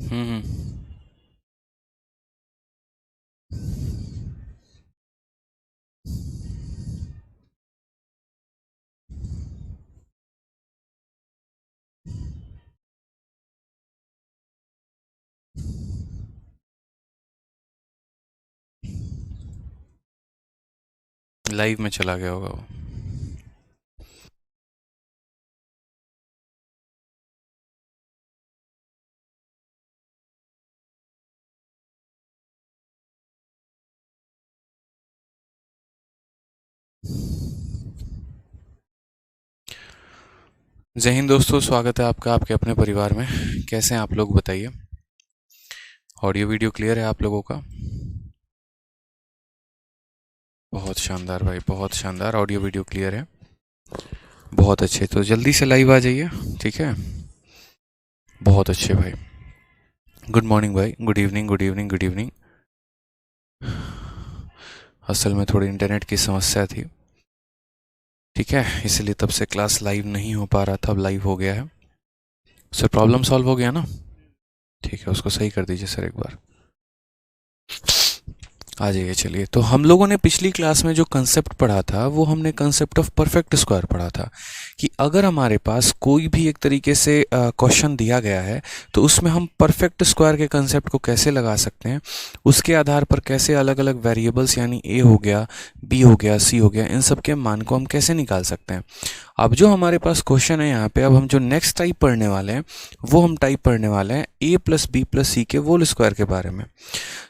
हम्म। Live में चला गया होगा वो। जय हिंद दोस्तों, स्वागत है आपका आपके अपने परिवार में। कैसे हैं आप लोग, बताइए। ऑडियो वीडियो क्लियर है आप लोगों का? बहुत शानदार भाई, बहुत शानदार। ऑडियो वीडियो क्लियर है, बहुत अच्छे। तो जल्दी से लाइव आ जाइए, ठीक है। बहुत अच्छे भाई। गुड मॉर्निंग भाई, good evening, good evening, good evening. असल में थोड़ी इंटरनेट की समस्या थी, ठीक है, इसलिए तब से क्लास लाइव नहीं हो पा रहा था। अब लाइव हो गया है सर। प्रॉब्लम सॉल्व हो गया ना? ठीक है, उसको सही कर दीजिए सर एक बार। आ जाइए। चलिए, तो हम लोगों ने पिछली क्लास में जो कंसेप्ट पढ़ा था वो हमने कंसेप्ट ऑफ परफेक्ट स्क्वायर पढ़ा था कि अगर हमारे पास कोई भी एक तरीके से क्वेश्चन दिया गया है तो उसमें हम परफेक्ट स्क्वायर के कंसेप्ट को कैसे लगा सकते हैं, उसके आधार पर कैसे अलग अलग वेरिएबल्स यानी ए हो गया, बी हो गया, सी हो गया, इन सब के मान को हम कैसे निकाल सकते हैं। अब जो हमारे पास क्वेश्चन है यहाँ पे, अब हम जो नेक्स्ट टाइप पढ़ने वाले हैं वो हम टाइप पढ़ने वाले हैं ए प्लस बी प्लस सी के वोल स्क्वायर के बारे में।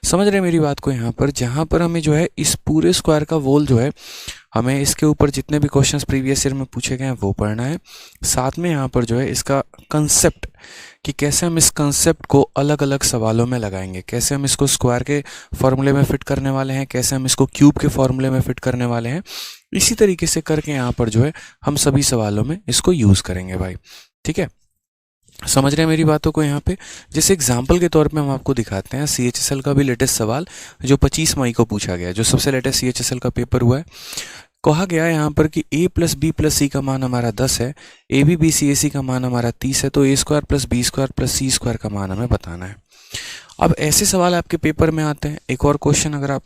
समझ रहे हैं मेरी बात को? यहाँ पर जहाँ पर हमें जो है इस पूरे स्क्वायर का वोल जो है, हमें इसके ऊपर जितने भी क्वेश्चंस प्रीवियस ईयर में पूछे गए हैं वो पढ़ना है। साथ में यहाँ पर जो है इसका कंसेप्ट, कि कैसे हम इस कंसेप्ट को अलग अलग सवालों में लगाएंगे, कैसे हम इसको स्क्वायर के फॉर्मूले में फिट करने वाले हैं, कैसे हम इसको क्यूब के फॉर्मूले में फिट करने वाले हैं। इसी तरीके से करके यहाँ पर जो है हम सभी सवालों में इसको यूज़ करेंगे भाई, ठीक है। समझ रहे हैं मेरी बातों को? यहाँ पे जैसे एग्जाम्पल के तौर पे हम आपको दिखाते हैं CHSL का भी लेटेस्ट सवाल जो 25 मई को पूछा गया, जो सबसे लेटेस्ट CHSL का पेपर हुआ है। कहा गया है यहाँ पर कि a plus B plus C का मान हमारा 10 है, A B B C A C का मान हमारा 30 है, तो A square plus B square plus C square का मान हमें बताना है। अब ऐसे सवाल आपके पेपर में आते हैं। एक और क्वेश्चन अगर आप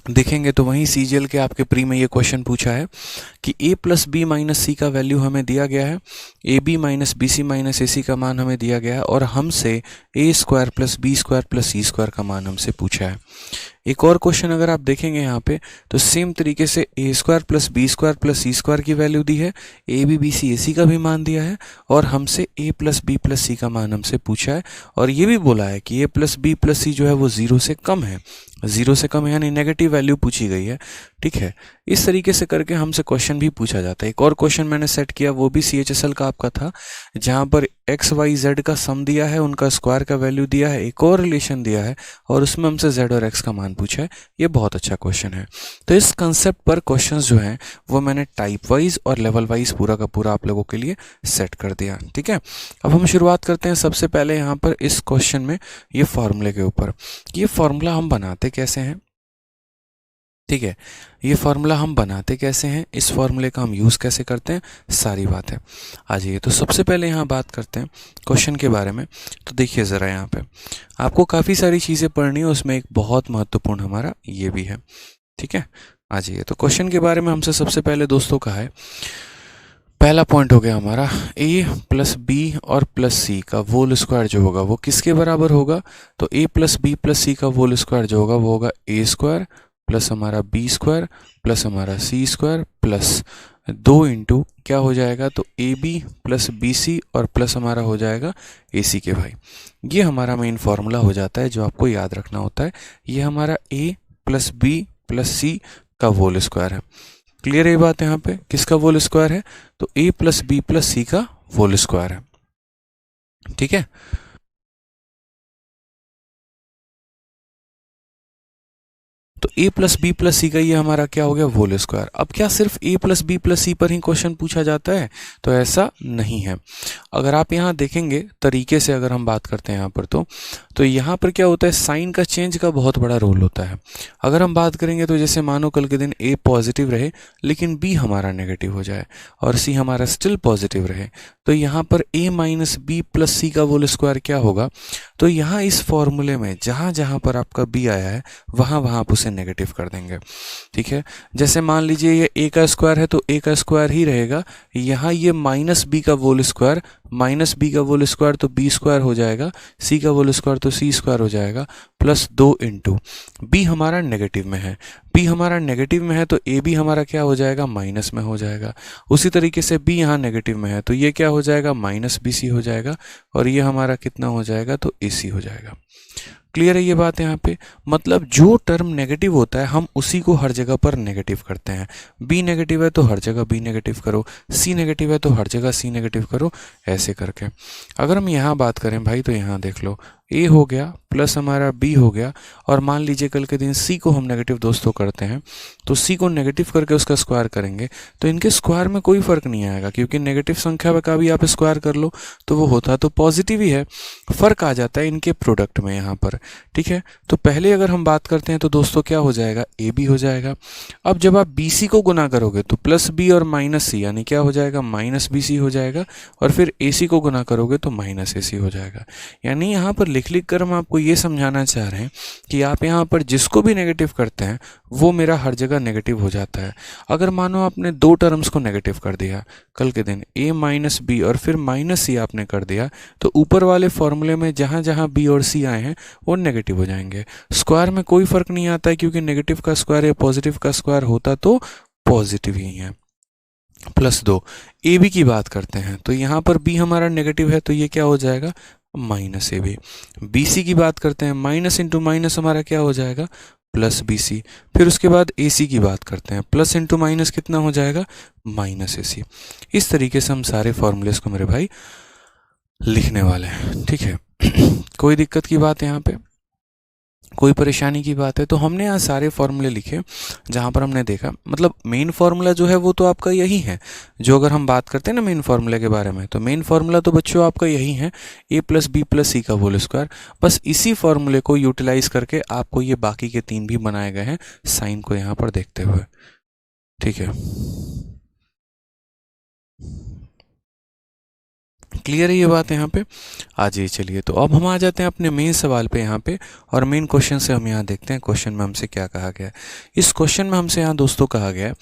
देखेंगे तो वहीं CGL के आपके प्री में ये क्वेश्चन पूछा है कि a plus B minus C का वैल्यू हमें दिया गया है, A B minus B C minus A C का मान हमें दिया गया है, और हमसे A square plus B square plus C square का मान हमसे पूछा है। एक और क्वेश्चन अगर आप देखेंगे यहाँ पे तो सेम तरीके से A square plus B square plus C square की वैल्यू दी है, A B B C A C का भी मान दिया है, और हमसे ए प्लस बी प्लस सी का मान हमसे पूछा है। और ये भी बोला है कि ए प्लस बी प्लस सी जो है वो 0 से कम है, 0 से कम है यानी नेगेटिव वैल्यू पूछी गई है, ठीक है। इस तरीके से करके हमसे क्वेश्चन भी पूछा जाता है। एक और क्वेश्चन मैंने सेट किया, वो भी CHSL का आपका था, जहाँ पर एक्स वाई जेड का सम दिया है, उनका स्क्वायर का वैल्यू दिया है, एक और रिलेशन दिया है, और उसमें हमसे जेड और एक्स का मान पूछा है। ये बहुत अच्छा क्वेश्चन है। तो इस कंसेप्ट पर क्वेश्चंस जो हैं वो मैंने टाइप वाइज और लेवल वाइज पूरा का पूरा आप लोगों के लिए सेट कर दिया, ठीक है। अब हम शुरुआत करते हैं सबसे पहले यहाँ पर इस क्वेश्चन में ये फॉर्मूले के ऊपर। ये फॉर्मूला हम बनाते कैसे हैं, ठीक है। ये फार्मूला हम बनाते कैसे हैं, इस फार्मूले का हम यूज़ कैसे करते हैं, सारी बात है। आ जाइए, तो सबसे पहले यहाँ बात करते हैं क्वेश्चन के बारे में। तो देखिए ज़रा, यहाँ पे आपको काफ़ी सारी चीज़ें पढ़नी है, उसमें एक बहुत महत्वपूर्ण हमारा ये भी है, ठीक है। आ जाइए, तो क्वेश्चन के बारे में हमसे सबसे पहले दोस्तों कहा है, पहला पॉइंट हो गया हमारा a प्लस बी और प्लस सी का वोल स्क्वायर जो होगा वो किसके बराबर होगा। तो a plus B plus C का वोल स्क्वायर जो होगा वो होगा ए स्क्वायर प्लस हमारा बी स्क्वायर प्लस हमारा सी स्क्वायर प्लस 2 इंटू क्या हो जाएगा, तो A B plus B C और प्लस हमारा हो जाएगा ए सी के भाई। ये हमारा मेन फार्मूला हो जाता है जो आपको याद रखना होता है। ये हमारा a plus B plus C का वोल स्क्वायर है। क्लियर है ये बात? यहाँ पे किसका वोल स्क्वायर है, तो a plus B plus C का वोल स्क्वायर है, ठीक है। तो a plus B plus C का ये हमारा क्या हो गया, वोल स्क्वायर। अब क्या सिर्फ a प्लस बी प्लस सी पर ही क्वेश्चन पूछा जाता है, तो ऐसा नहीं है। अगर आप यहाँ देखेंगे तरीके से, अगर हम बात करते हैं यहाँ पर, तो यहाँ पर क्या होता है, साइन का चेंज का बहुत बड़ा रोल होता है। अगर हम बात करेंगे तो जैसे मानो कल के दिन a पॉजिटिव रहे लेकिन b हमारा नेगेटिव हो जाए और c हमारा स्टिल पॉजिटिव रहे, तो यहाँ पर a minus B plus C का होल स्क्वायर क्या होगा, तो यहाँ इस फॉर्मूले में जहाँ जहाँ पर आपका b आया है वहाँ वहाँ आप उसे नेगेटिव कर देंगे। ठीक है, जैसे मान लीजिए ये a का स्क्वायर है तो a का स्क्वायर ही रहेगा, यहाँ ये माइनस बी का होल स्क्वायर, माइनस बी का होल स्क्वायर तो बी स्क्वायर हो जाएगा, सी का होल स्क्वायर तो सी स्क्वायर हो जाएगा, प्लस 2 इंटू बी हमारा नेगेटिव में है, बी हमारा नेगेटिव में है तो ए बी हमारा क्या हो जाएगा, माइनस में हो जाएगा। उसी तरीके से बी यहाँ नेगेटिव में है तो ये क्या हो जाएगा, माइनस बी सी हो जाएगा, और ये हमारा कितना हो जाएगा, तो ए सी हो जाएगा। क्लियर है ये बात यहाँ पे, मतलब जो टर्म नेगेटिव होता है हम उसी को हर जगह पर नेगेटिव करते हैं। बी नेगेटिव है तो हर जगह बी नेगेटिव करो, सी नेगेटिव है तो हर जगह सी नेगेटिव करो, ऐसे करके। अगर हम यहाँ बात करें भाई तो यहाँ देख लो, ए हो गया प्लस हमारा बी हो गया, और मान लीजिए कल के दिन सी को हम नेगेटिव दोस्तों करते हैं तो सी को नेगेटिव करके उसका स्क्वायर करेंगे तो इनके स्क्वायर में कोई फर्क नहीं आएगा, क्योंकि नेगेटिव संख्या का भी आप स्क्वायर कर लो तो वो होता तो पॉजिटिव ही है, फर्क आ जाता है इनके प्रोडक्ट में यहाँ पर। ठीक है, तो पहले अगर हम बात करते हैं तो दोस्तों क्या हो जाएगा, ए बी हो जाएगा। अब जब आप बी सी को गुना करोगे तो प्लस बी और माइनस सी यानी क्या हो जाएगा, माइनस बी सी हो जाएगा, और फिर ए सी को गुना करोगे तो माइनस ए सी हो जाएगा। यानी यहाँ पर लिख लिख कर हम आपको ये समझाना चाह रहे हैं कि आप यहाँ पर जिसको भी नेगेटिव करते हैं वो मेरा हर जगह नेगेटिव हो जाता है। अगर मानो आपने दो टर्म्स को नेगेटिव कर दिया कल के दिन, a माइनस बी और फिर माइनस सी आपने कर दिया, तो ऊपर वाले फॉर्मूले में जहाँ जहाँ b और c आए हैं वो नेगेटिव हो जाएंगे। स्क्वायर में कोई फर्क नहीं आता है, क्योंकि नेगेटिव का स्क्वायर या पॉजिटिव का स्क्वायर होता तो पॉजिटिव ही है। प्लस 2 ए बी की बात करते हैं तो यहाँ पर b हमारा नेगेटिव है तो ये क्या हो जाएगा, minus A B. B C की बात करते हैं, माइनस इंटू माइनस हमारा क्या हो जाएगा, प्लस बी सी। फिर उसके बाद ए सी की बात करते हैं, प्लस इंटू माइनस कितना हो जाएगा, माइनस ए सी। इस तरीके से हम सारे फॉर्मूलेस को मेरे भाई लिखने वाले हैं। ठीक है, कोई दिक्कत की बात है यहाँ पे, कोई परेशानी की बात है? तो हमने यहाँ सारे फॉर्मूले लिखे जहाँ पर हमने देखा, मतलब मेन फार्मूला जो है वो तो आपका यही है। जो अगर हम बात करते हैं ना मेन फार्मूले के बारे में, तो मेन फार्मूला तो बच्चों आपका यही है, a plus B plus C का होल स्क्वायर। बस इसी फार्मूले को यूटिलाइज करके आपको ये बाकी के 3 भी बनाए गए हैं साइन को यहाँ पर देखते हुए। ठीक है, क्लियर है ये बात यहाँ पे? आ जाइए, चलिए तो अब हम आ जाते हैं अपने मेन सवाल पे यहाँ पे, और मेन क्वेश्चन से हम यहाँ देखते हैं क्वेश्चन में हमसे क्या कहा गया है। इस क्वेश्चन में हमसे यहाँ दोस्तों कहा गया है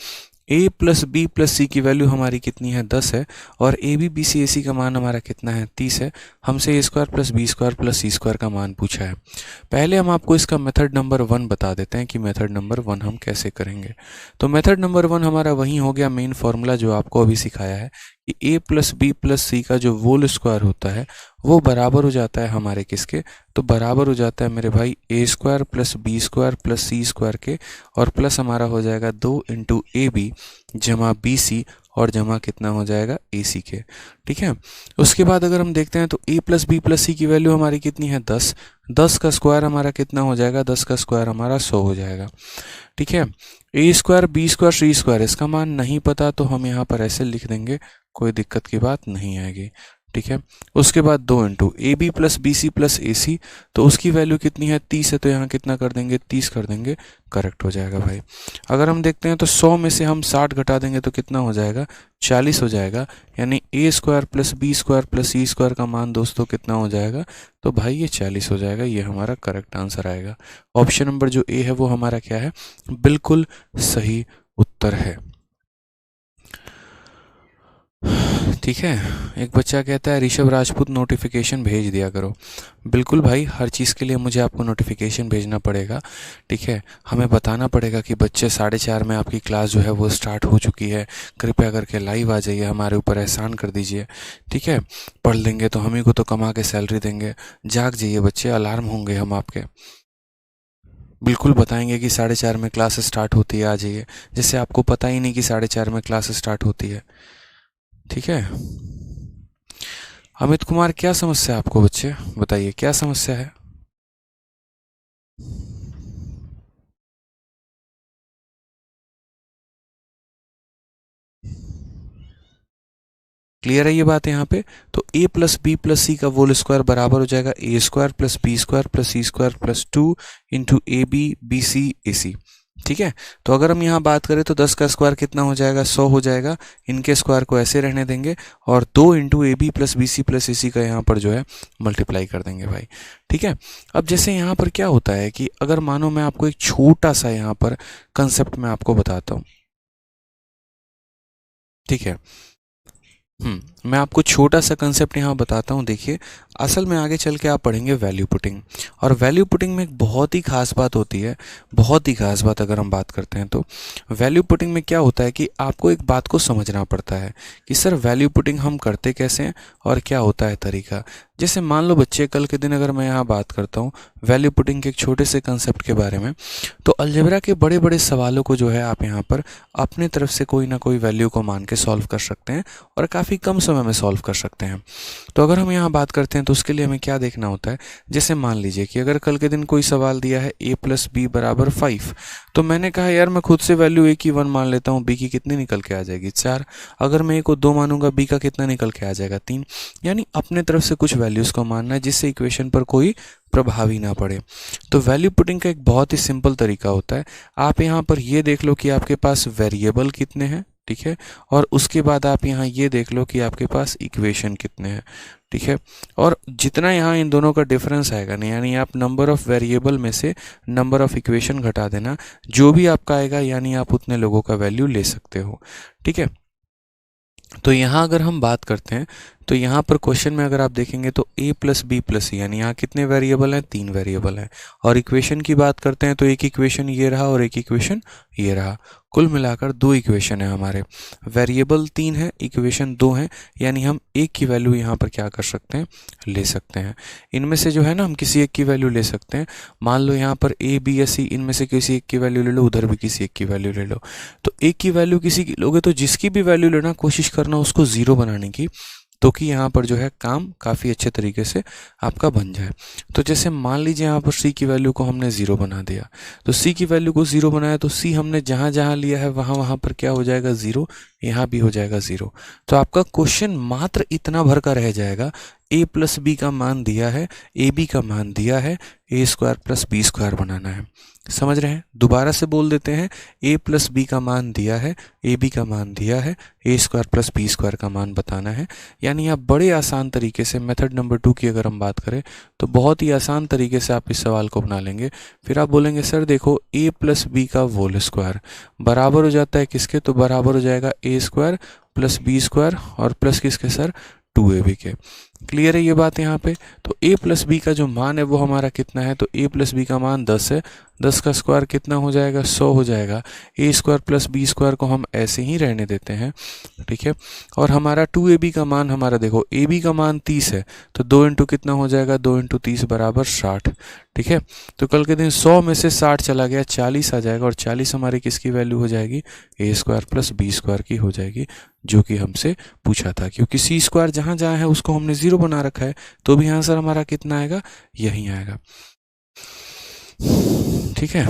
a plus B plus C की वैल्यू हमारी कितनी है, 10 है, और ए B B C A C का मान हमारा कितना है, 30 है। हमसे A square plus B square plus C square का मान पूछा है। पहले हम आपको इसका मेथड नंबर 1 बता देते हैं कि मेथड नंबर 1 हम कैसे करेंगे। तो मेथड नंबर 1 हमारा वही हो गया मेन फार्मूला जो आपको अभी सिखाया है कि a plus B plus C का जो होल स्क्वायर होता है वो बराबर हो जाता है हमारे किसके, तो बराबर हो जाता है मेरे भाई a square plus B square plus C square के, और प्लस हमारा हो जाएगा 2 इंटू ए बी जमा बी सी और जमा कितना हो जाएगा, ए सी के। ठीक है, उसके बाद अगर हम देखते हैं तो a plus B plus C की वैल्यू हमारी कितनी है, 10। 10 का स्क्वायर हमारा कितना हो जाएगा, 10 का स्क्वायर हमारा 100 हो जाएगा। ठीक है, a square B square C square इसका मान नहीं पता तो हम यहाँ पर ऐसे लिख देंगे, कोई दिक्कत की बात नहीं आएगी। ठीक है, उसके बाद 2 into A B plus B C plus A C, तो उसकी वैल्यू कितनी है, 30 है, तो यहाँ कितना कर देंगे, 30 कर देंगे, करेक्ट हो जाएगा भाई। अगर हम देखते हैं तो 100 में से हम 60 घटा देंगे तो कितना हो जाएगा, 40 हो जाएगा। यानी A square plus B square plus C square का मान दोस्तों कितना हो जाएगा, तो भाई ये 40 हो जाएगा। ये हमारा करेक्ट आंसर आएगा। ऑप्शन नंबर जो ए है वो हमारा क्या है, बिल्कुल सही उत्तर है। ठीक है, एक बच्चा कहता है ऋषभ राजपूत नोटिफिकेशन भेज दिया करो। बिल्कुल भाई, हर चीज़ के लिए मुझे आपको नोटिफिकेशन भेजना पड़ेगा। ठीक है, हमें बताना पड़ेगा कि बच्चे 4:30 में आपकी क्लास जो है वो स्टार्ट हो चुकी है, कृपया करके लाइव आ जाइए, हमारे ऊपर एहसान कर दीजिए। ठीक है, पढ़ लेंगे तो हम ही को तो कमा के सैलरी देंगे। जाग जाइए बच्चे, अलार्म होंगे हम आपके, बिल्कुल बताएंगे कि 4:30 में क्लास स्टार्ट होती है, आ जाइए। जैसे आपको पता ही नहीं कि 4:30 में क्लास स्टार्ट होती है। ठीक है, अमित कुमार क्या समस्या है आपको बच्चे, बताइए क्या समस्या है? क्लियर है ये बात यहाँ पे? तो a plus B plus C का होल स्क्वायर बराबर हो जाएगा a square plus B square plus C square plus 2 into A B B C A C. ठीक है। तो अगर हम यहाँ बात करें तो 10 का स्क्वायर कितना हो जाएगा, 100 हो जाएगा। इनके स्क्वायर को ऐसे रहने देंगे और 2 into A B plus B C plus A C का यहाँ पर जो है मल्टीप्लाई कर देंगे भाई। ठीक है। अब जैसे यहाँ पर क्या होता है कि अगर मानो मैं आपको एक छोटा सा यहाँ पर कंसेप्ट मैं आपको बताता हूँ। ठीक है। मैं आपको छोटा सा कंसेप्ट यहाँ बताता हूँ। देखिए, असल में आगे चल के आप पढ़ेंगे वैल्यू पुटिंग, और वैल्यू पुटिंग में एक बहुत ही खास बात होती है, बहुत ही खास बात अगर हम बात करते हैं तो वैल्यू पुटिंग में क्या होता है कि आपको एक बात को समझना पड़ता है कि सर वैल्यू पुटिंग हम करते कैसे हैं और क्या होता है तरीका। जैसे मान लो बच्चे, कल के दिन अगर मैं यहाँ बात करता हूँ वैल्यू पुटिंग के एक छोटे से कंसेप्ट के बारे में, तो अलजेब्रा के बड़े बड़े सवालों को जो है आप यहाँ पर अपने तरफ से कोई ना कोई वैल्यू को मान के सॉल्व कर सकते हैं और काफ़ी कम समय में सॉल्व कर सकते हैं। तो अगर हम यहाँ बात करते हैं तो उसके लिए हमें क्या देखना होता है। जैसे मान लीजिए कि अगर कल के दिन कोई सवाल दिया है a प्लस बी बराबर 5, तो मैंने कहा यार मैं खुद से वैल्यू a की 1 मान लेता हूँ, b की कितनी निकल के आ जाएगी 4। अगर मैं a को 2 मानूंगा, b का कितना निकल के आ जाएगा 3। यानी अपने तरफ से कुछ वैल्यूज़ को मानना है जिससे इक्वेशन पर कोई प्रभावी ना पड़े। तो वैल्यू पुटिंग का एक बहुत ही सिंपल तरीका होता है। आप यहाँ पर ये देख लो कि आपके पास वेरिएबल कितने हैं, ठीक है, और उसके बाद आप यहाँ ये देख लो कि आपके पास इक्वेशन कितने हैं, ठीक है। और जितना यहाँ इन दोनों का डिफरेंस आएगा ना, यानी आप नंबर ऑफ़ वेरिएबल में से नंबर ऑफ़ इक्वेशन घटा देना, जो भी आपका आएगा यानी आप उतने लोगों का वैल्यू ले सकते हो। ठीक है। तो यहाँ अगर हम बात करते हैं तो यहाँ पर क्वेश्चन में अगर आप देखेंगे तो a प्लस बी प्लस सी, यानी यहाँ कितने वेरिएबल हैं, 3 वेरिएबल हैं। और इक्वेशन की बात करते हैं तो एक इक्वेशन ये रहा और एक इक्वेशन ये रहा, कुल मिलाकर 2 इक्वेशन है हमारे। वेरिएबल 3 है, इक्वेशन 2 है, यानी हम एक की वैल्यू यहाँ पर क्या कर सकते हैं, ले सकते हैं। इनमें से जो है ना हम किसी एक की वैल्यू ले सकते हैं। मान लो यहाँ पर a b या c, इनमें से किसी एक की वैल्यू ले लो, उधर भी किसी एक की वैल्यू ले लो। तो एक की वैल्यू किसी की लोगे तो जिसकी भी वैल्यू लेना कोशिश करना उसको ज़ीरो बनाने की, तो कि यहाँ पर जो है काम काफ़ी अच्छे तरीके से आपका बन जाए। तो जैसे मान लीजिए यहाँ पर c की वैल्यू को हमने ज़ीरो बना दिया, तो c की वैल्यू को ज़ीरो बनाया तो c हमने जहाँ जहाँ लिया है वहाँ वहाँ पर क्या हो जाएगा, ज़ीरो, यहाँ भी हो जाएगा ज़ीरो। तो आपका क्वेश्चन मात्र इतना भर का रह जाएगा, a प्लस बी का मान दिया है, ए बी का मान दिया है, A square plus B square बनाना है। समझ रहे हैं, दोबारा से बोल देते हैं, a प्लस बी का मान दिया है, ए बी का मान दिया है, A square plus B square का मान बताना है। यानी आप बड़े आसान तरीके से, मेथड नंबर 2 की अगर हम बात करें तो बहुत ही आसान तरीके से आप इस सवाल को बना लेंगे। फिर आप बोलेंगे सर देखो a प्लस बी का होल स्क्वायर बराबर हो जाता है किसके, तो बराबर हो जाएगा A square plus B square और प्लस किसके सर, 2ab के। क्लियर है ये बात यहाँ पे। तो a प्लस बी का जो मान है वो हमारा कितना है, तो a प्लस बी का मान 10 है, 10 का स्क्वायर कितना हो जाएगा, 100 हो जाएगा। A square plus B square को हम ऐसे ही रहने देते हैं, ठीक है। और हमारा 2ab का मान, हमारा देखो ab का मान 30 है, तो 2 इंटू कितना हो जाएगा, 2 इंटू 30 बराबर 60, ठीक है। तो कल के दिन 100 में से 60 चला गया, 40 आ जाएगा, और 40 हमारी किसकी वैल्यू हो जाएगी, ए स्क्वायर प्लस बी स्क्वायर की हो जाएगी, जो कि हमसे पूछा था। क्योंकि सी स्क्वायर जहाँ जहाँ है उसको हमने ज़ीरो बना रखा है, तो भी आंसर हमारा कितना आएगा, यही आएगा। ठीक है।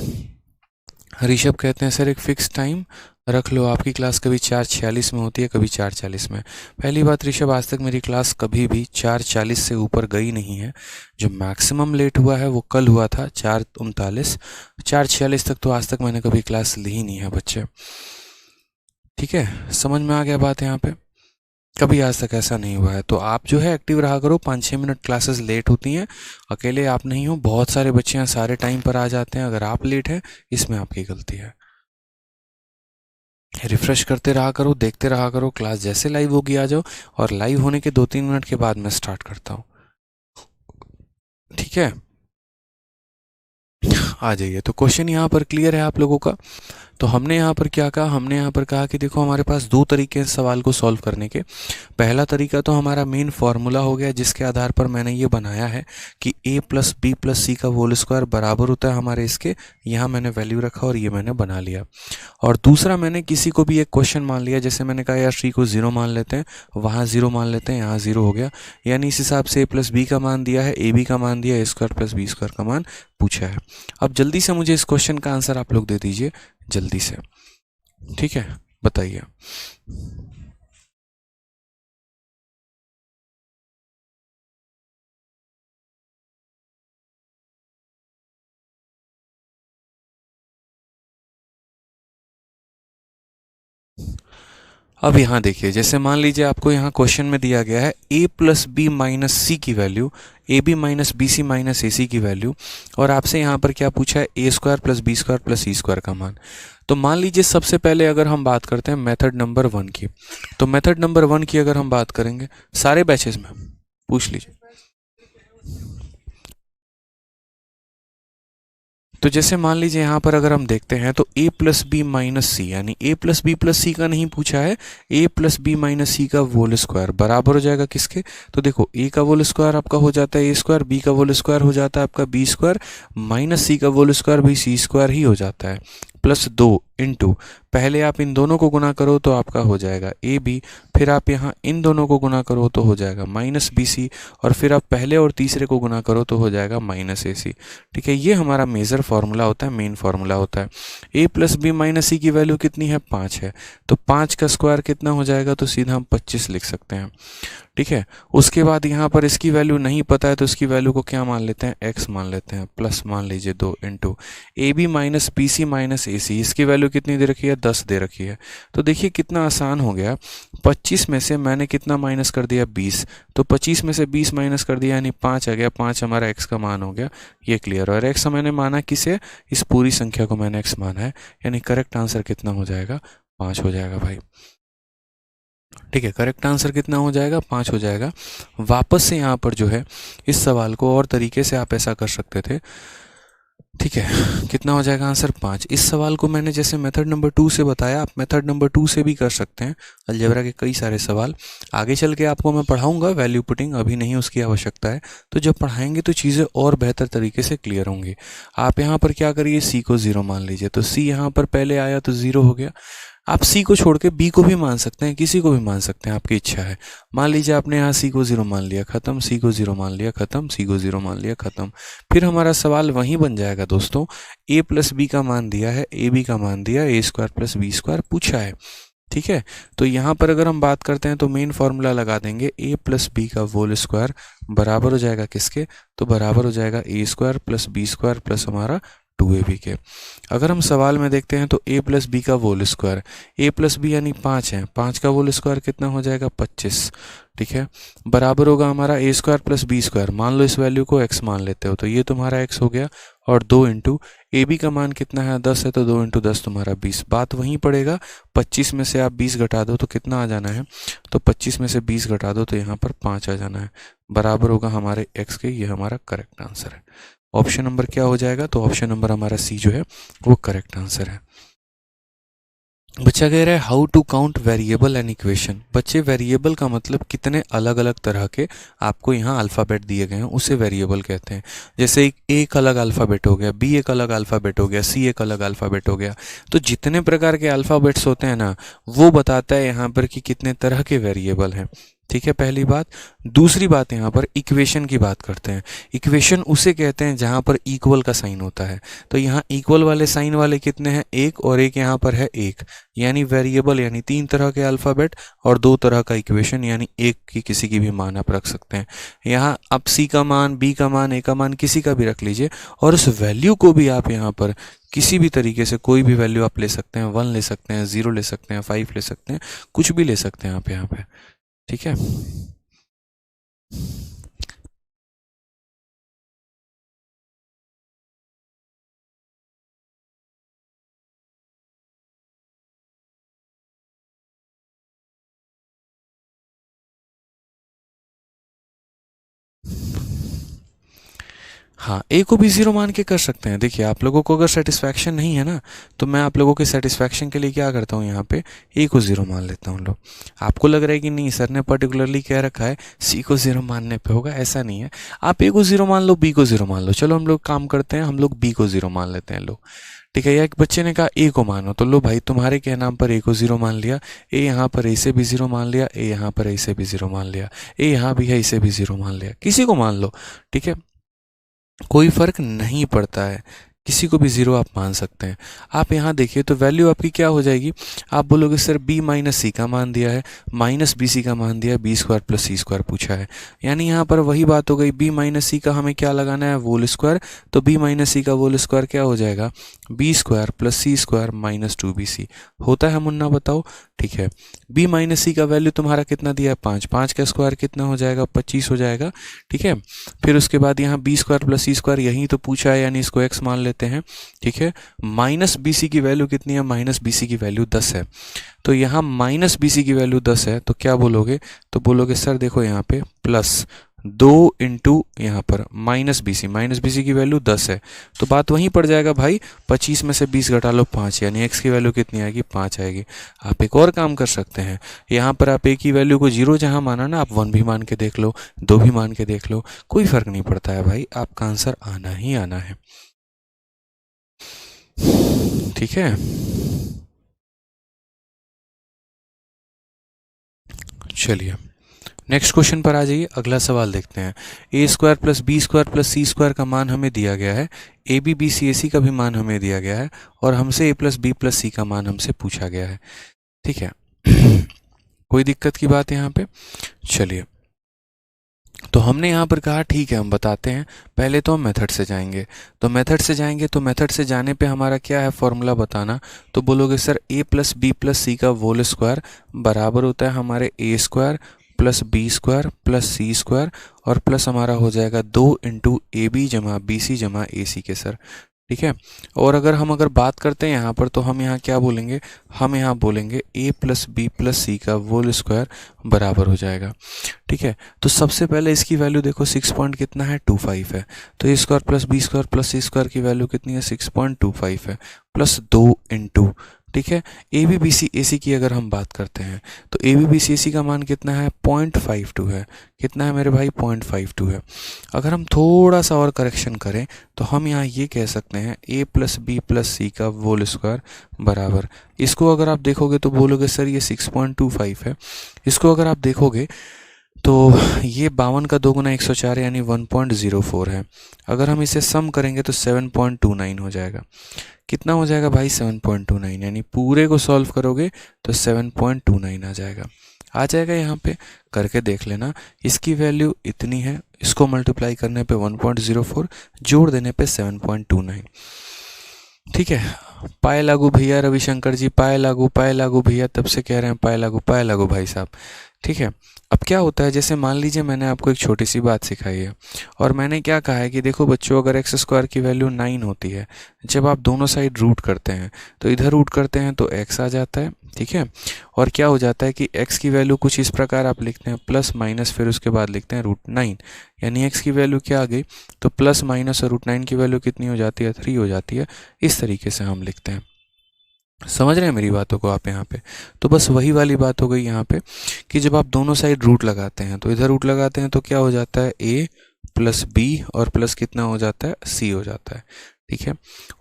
ऋषभ कहते हैं सर एक फिक्स टाइम रख लो, आपकी क्लास कभी 4:46 में होती है, कभी 4:40 में। पहली बात ऋषभ, आज तक मेरी क्लास कभी भी 4:40 से ऊपर गई नहीं है। जो मैक्सिमम लेट हुआ है वो कल हुआ था 4:39, 4:46 तक तो आज तक मैंने कभी क्लास ली ही नहीं है बच्चे। ठीक है, समझ में आ गया बात यहाँ पे, कभी आज तक ऐसा नहीं हुआ है। तो आप जो है एक्टिव रहा करो, 5-6 मिनट क्लासेस लेट होती हैं, अकेले आप नहीं हो, बहुत सारे बच्चे हैं सारे टाइम पर आ जाते हैं, अगर आप लेट हैं इसमें आपकी गलती है। रिफ्रेश करते रहा करो, देखते रहा करो, क्लास जैसे लाइव होगी आ जाओ, और लाइव होने के 2-3 मिनट के बाद मैं स्टार्ट करता हूँ, ठीक है। आ जाइए। तो क्वेश्चन यहाँ पर क्लियर है आप लोगों का। तो हमने यहाँ पर क्या कहा, हमने यहाँ पर कहा कि देखो हमारे पास 2 तरीके हैं सवाल को सॉल्व करने के। पहला तरीका तो हमारा मेन फार्मूला हो गया, जिसके आधार पर मैंने ये बनाया है कि a plus B plus C का होल स्क्वायर बराबर होता है हमारे इसके, यहाँ मैंने वैल्यू रखा और ये मैंने बना लिया। और दूसरा, मैंने किसी को भी एक क्वेश्चन मान लिया, जैसे मैंने कहा यार सी को 0 मान लेते हैं, वहाँ 0 मान लेते हैं, यहाँ 0 हो गया, यानी इस हिसाब से a प्लस बी का मान दिया है, ए बी का मान दिया है, A square plus B square का मान पूछा है। अब जल्दी से मुझे इस क्वेश्चन का आंसर आप लोग दे दीजिए जल्दी से, ठीक है, बताइए। अब यहाँ देखिए, जैसे मान लीजिए आपको यहाँ क्वेश्चन में दिया गया है a plus B minus C की value, A B minus B C minus A C की वैल्यू, और आपसे यहाँ पर क्या पूछा है, A square plus B square plus C square का मान। तो मान लीजिए सबसे पहले अगर हम बात करते हैं मेथड नंबर 1 की, तो मेथड नंबर 1 की अगर हम बात करेंगे सारे बैचेस में पूछ लीजिए। तो जैसे मान लीजिए यहाँ पर अगर हम देखते हैं तो a प्लस बी माइनस सी, यानी a plus B plus C का नहीं पूछा है, a plus B minus C का होल स्क्वायर बराबर हो जाएगा किसके, तो देखो a का होल स्क्वायर आपका हो जाता है a स्क्वायर, b का होल स्क्वायर हो जाता है आपका b स्क्वायर, माइनस सी का होल स्क्वायर भी c स्क्वायर ही हो जाता है, प्लस 2 इंटू, पहले आप इन दोनों को गुना करो तो आपका हो जाएगा ए बी, फिर आप यहाँ इन दोनों को गुना करो तो हो जाएगा माइनस बी सी, और फिर आप पहले और तीसरे को गुना करो तो हो जाएगा माइनस ए सी। ठीक है, ये हमारा मेजर फार्मूला होता है, मेन फार्मूला होता है। ए प्लस बी माइनस सी की वैल्यू कितनी है, 5 है, तो 5 का स्क्वायर कितना हो जाएगा, तो सीधा हम 25 लिख सकते हैं। ठीक है, उसके बाद यहाँ पर इसकी वैल्यू नहीं पता है तो इसकी वैल्यू को क्या मान लेते हैं, x मान लेते हैं, प्लस मान लीजिए 2 into A B minus B C minus A C, इसकी वैल्यू कितनी दे रखी है, 10 दे रखी है। तो देखिए कितना आसान हो गया, 25 में से मैंने कितना माइनस कर दिया, 20, तो 25 में से 20 माइनस कर दिया यानी 5 आ गया, 5 हमारा x का मान हो गया, ये क्लियर। और x मैंने माना किसे, इस पूरी संख्या को मैंने x माना है, यानी करेक्ट आंसर कितना हो जाएगा, 5 हो जाएगा भाई। ठीक है, करेक्ट आंसर कितना हो जाएगा, 5 हो जाएगा। वापस से यहाँ पर जो है इस सवाल को और तरीके से आप ऐसा कर सकते थे। ठीक है, कितना हो जाएगा आंसर, 5। इस सवाल को मैंने जैसे मेथड नंबर 2 से बताया, आप मेथड नंबर 2 से भी कर सकते हैं। अलजेब्रा के कई सारे सवाल आगे चल के आपको मैं पढ़ाऊंगा, वैल्यू पुटिंग अभी नहीं उसकी आवश्यकता है, तो जब पढ़ाएंगे तो चीज़ें और बेहतर तरीके से क्लियर होंगी। आप यहाँ पर क्या करिए, सी को 0 मान लीजिए, तो सी यहाँ पर पहले आया तो 0 हो गया। आप सी को छोड़ के बी को भी मान सकते हैं, किसी को भी मान सकते हैं, आपकी इच्छा है। मान लीजिए आपने यहाँ सी को 0 मान लिया, खत्म, सी को 0 मान लिया, खत्म, सी को 0 मान लिया, खत्म। फिर हमारा सवाल वहीं बन जाएगा दोस्तों, ए प्लस बी का मान दिया है, ए बी का मान दिया, ए स्क्वायर प्लस बी स्क्वायर पूछा है। ठीक है, तो यहाँ पर अगर हम बात करते हैं तो मेन फॉर्मूला लगा देंगे, ए प्लस बी का होल स्क्वायर बराबर हो जाएगा किसके, तो बराबर हो जाएगा A square plus B square plus हमारा 2ab के। अगर हम सवाल में देखते हैं तो a प्लस बी का whole square, a plus B यानी 5 है, 5 का होल स्क्वायर कितना हो जाएगा, 25। ठीक है, बराबर होगा हमारा a square plus B square, मान लो इस वैल्यू को x मान लेते हो तो ये तुम्हारा x हो गया, और 2 इंटू ए बी का मान कितना है, 10 है, तो 2 इंटू 10 तुम्हारा 20। बात वहीं पड़ेगा, 25 में से आप 20 घटा दो तो कितना आ जाना है, तो 25 में से 20 घटा दो तो यहाँ पर 5 आ जाना है, बराबर होगा हमारे x के। ये हमारा करेक्ट आंसर है। ऑप्शन नंबर क्या हो जाएगा, तो ऑप्शन नंबर हमारा सी जो है वो करेक्ट आंसर है। बच्चा कह रहा है how to count variable and equation. बच्चे वेरिएबल का मतलब कितने अलग अलग तरह के आपको यहाँ अल्फ़ाबेट दिए गए हैं उसे वेरिएबल कहते हैं। जैसे एक अलग अल्फ़ाबेट हो गया, बी एक अलग अल्फ़ाबेट हो गया, सी एक अलग अल्फ़ाबेट हो गया। तो जितने प्रकार के अल्फ़ाबेट्स होते हैं ना, वो बताता है यहाँ पर कि कितने तरह के वेरिएबल हैं। ठीक है, पहली बात। दूसरी बात, यहाँ पर इक्वेशन की बात करते हैं। इक्वेशन उसे कहते हैं जहाँ पर इक्वल का साइन होता है। तो यहाँ इक्वल वाले साइन वाले कितने हैं, एक, और एक यहाँ पर है एक, यानी वेरिएबल यानी 3 तरह के अल्फ़ाबेट और 2 तरह का इक्वेशन, यानी एक की किसी की भी मान आप रख सकते हैं। यहाँ आप सी का मान, बी का मान, ए का मान किसी का भी रख लीजिए, और उस वैल्यू को भी आप यहाँ पर किसी भी तरीके से कोई भी वैल्यू आप ले सकते हैं, 1 ले सकते हैं, 0 ले सकते हैं, 5 ले सकते हैं, कुछ भी ले सकते हैं आप यहाँ पे। ठीक है, हाँ, ए को भी 0 मान के कर सकते हैं। देखिए, आप लोगों को अगर सेटिस्फैक्शन नहीं है ना, तो मैं आप लोगों के सेटिस्फैक्शन के लिए क्या करता हूँ, यहाँ पे ए को 0 मान लेता हूँ। लो, आपको लग रहा है कि नहीं सर ने पर्टिकुलरली कह रखा है सी को 0 मानने पे होगा, ऐसा नहीं है। आप ए को 0 मान लो, बी को 0 मान लो। चलो हम लोग काम करते हैं, हम लोग बी को 0 मान लेते हैं। लो, ठीक है, या एक बच्चे ने कहा ए को मानो, तो लो भाई तुम्हारे के नाम पर ए को 0 मान लिया, ए यहाँ पर ए से भी 0 मान लिया, ए यहाँ पर ए से भी 0 मान लिया, ए यहाँ भी है, इसे भी 0 मान लिया, किसी को मान लो। ठीक है, कोई फर्क नहीं पड़ता है किसी को भी ज़ीरो आप मान सकते हैं। आप यहाँ देखिए तो वैल्यू आपकी क्या हो जाएगी, आप बोलोगे सर b माइनस सी का मान दिया है, माइनस बी सी का मान दिया है, B square plus C square पूछा है। यानी यहाँ पर वही बात हो गई, b माइनस सी का हमें क्या लगाना है, वोल स्क्वायर। तो b माइनस सी का वोल स्क्वायर क्या हो जाएगा, B square plus C square minus 2bc होता है मुन्ना, बताओ। ठीक है, b माइनस सी का वैल्यू तुम्हारा कितना दिया है, 5, 5 का स्क्वायर कितना हो जाएगा, 25 हो जाएगा। ठीक है, फिर उसके बाद यहाँ B square plus C square यही तो पूछा है, यानी इसको x मान लेते हैं। ठीक है, माइनस बी सी की वैल्यू कितनी है, माइनस बी सी की वैल्यू 10 है। तो यहाँ माइनस बी सी की वैल्यू 10 है, तो क्या बोलोगे, तो बोलोगे सर देखो यहाँ पे प्लस 2 इंटू यहाँ पर माइनस बी सी की वैल्यू 10 है, तो बात वहीं पड़ जाएगा भाई, 25 में से 20 घटा लो 5, यानी x की वैल्यू कितनी आएगी, 5 आएगी। आप एक और काम कर सकते हैं, यहाँ पर आप a की वैल्यू को 0 जहाँ माना ना, आप 1 भी मान के देख लो, 2 भी मान के देख लो, कोई फर्क नहीं पड़ता है भाई, आपका आंसर आना ही आना है। ठीक है, चलिए नेक्स्ट क्वेश्चन पर आ जाइए, अगला सवाल देखते हैं। A square plus B square plus C square का मान हमें दिया गया है, A B B C A C का भी मान हमें दिया गया है, और हमसे ए प्लस बी प्लस सी का मान हमसे पूछा गया है। ठीक है कोई दिक्कत की बात यहाँ पे, चलिए तो हमने यहाँ पर कहा ठीक है हम बताते हैं, पहले तो हम मेथड से जाएंगे। तो मेथड से जाएंगे, तो मेथड से जाने पे हमारा क्या है फॉर्मूला बताना, तो बोलोगे sir a plus B plus C का होल स्क्वायर बराबर होता है हमारे a square plus B square plus C square, और प्लस हमारा हो जाएगा 2 इंटू ए बी जमा बी सी जमा ए सी के सर। ठीक है, और अगर बात करते हैं यहाँ पर, तो हम यहाँ क्या बोलेंगे, हम यहाँ बोलेंगे a plus B plus C का होल स्क्वायर बराबर हो जाएगा। ठीक है, तो सबसे पहले इसकी वैल्यू देखो 6 पॉइंट कितना है, 25 है, तो A square plus B square plus C square की वैल्यू कितनी है, 6.25 है, प्लस 2 इंटू। ठीक है, A B B C A C की अगर हम बात करते हैं, तो A B B C A C का मान कितना है, 0.52 है, कितना है मेरे भाई, 0.52 है। अगर हम थोड़ा सा और करेक्शन करें, तो हम यहाँ ये कह सकते हैं a plus B plus C का होल स्क्वायर बराबर, इसको अगर आप देखोगे तो बोलोगे सर ये 6.25 है, इसको अगर आप देखोगे तो ये 52 का 2 गुना 104 यानी 1.04 है। अगर हम इसे सम करेंगे तो 7.29 हो जाएगा। कितना हो जाएगा भाई, 7.29, यानी पूरे को सॉल्व करोगे तो 7.29 आ जाएगा। यहाँ पे करके देख लेना, इसकी वैल्यू इतनी है, इसको मल्टीप्लाई करने पे 1.04, जोड़ देने पे 7.29। ठीक है, पाए लागू भैया रविशंकर जी, पाए लागू भैया, तब से कह रहे हैं पाए लागू भाई साहब। ठीक है, अब क्या होता है, जैसे मान लीजिए मैंने आपको एक छोटी सी बात सिखाई है, और मैंने क्या कहा है कि देखो बच्चों, अगर एक्स स्क्वायर की वैल्यू 9 होती है, जब आप दोनों साइड रूट करते हैं, तो इधर रूट करते हैं तो x आ जाता है। ठीक है, और क्या हो जाता है कि x की वैल्यू कुछ इस प्रकार आप लिखते हैं, प्लस माइनस फिर उसके बाद लिखते हैं √9, यानी x की वैल्यू क्या आ गई, तो प्लस माइनस और √9 की वैल्यू कितनी हो जाती है, 3 हो जाती है। इस तरीके से हम लिखते हैं। समझ रहे हैं मेरी बातों को आप यहाँ पे, तो बस वही वाली बात हो गई यहाँ पे कि जब आप दोनों साइड रूट लगाते हैं, तो इधर रूट लगाते हैं तो क्या हो जाता है, a प्लस बी और प्लस कितना हो जाता है, c हो जाता है। ठीक है,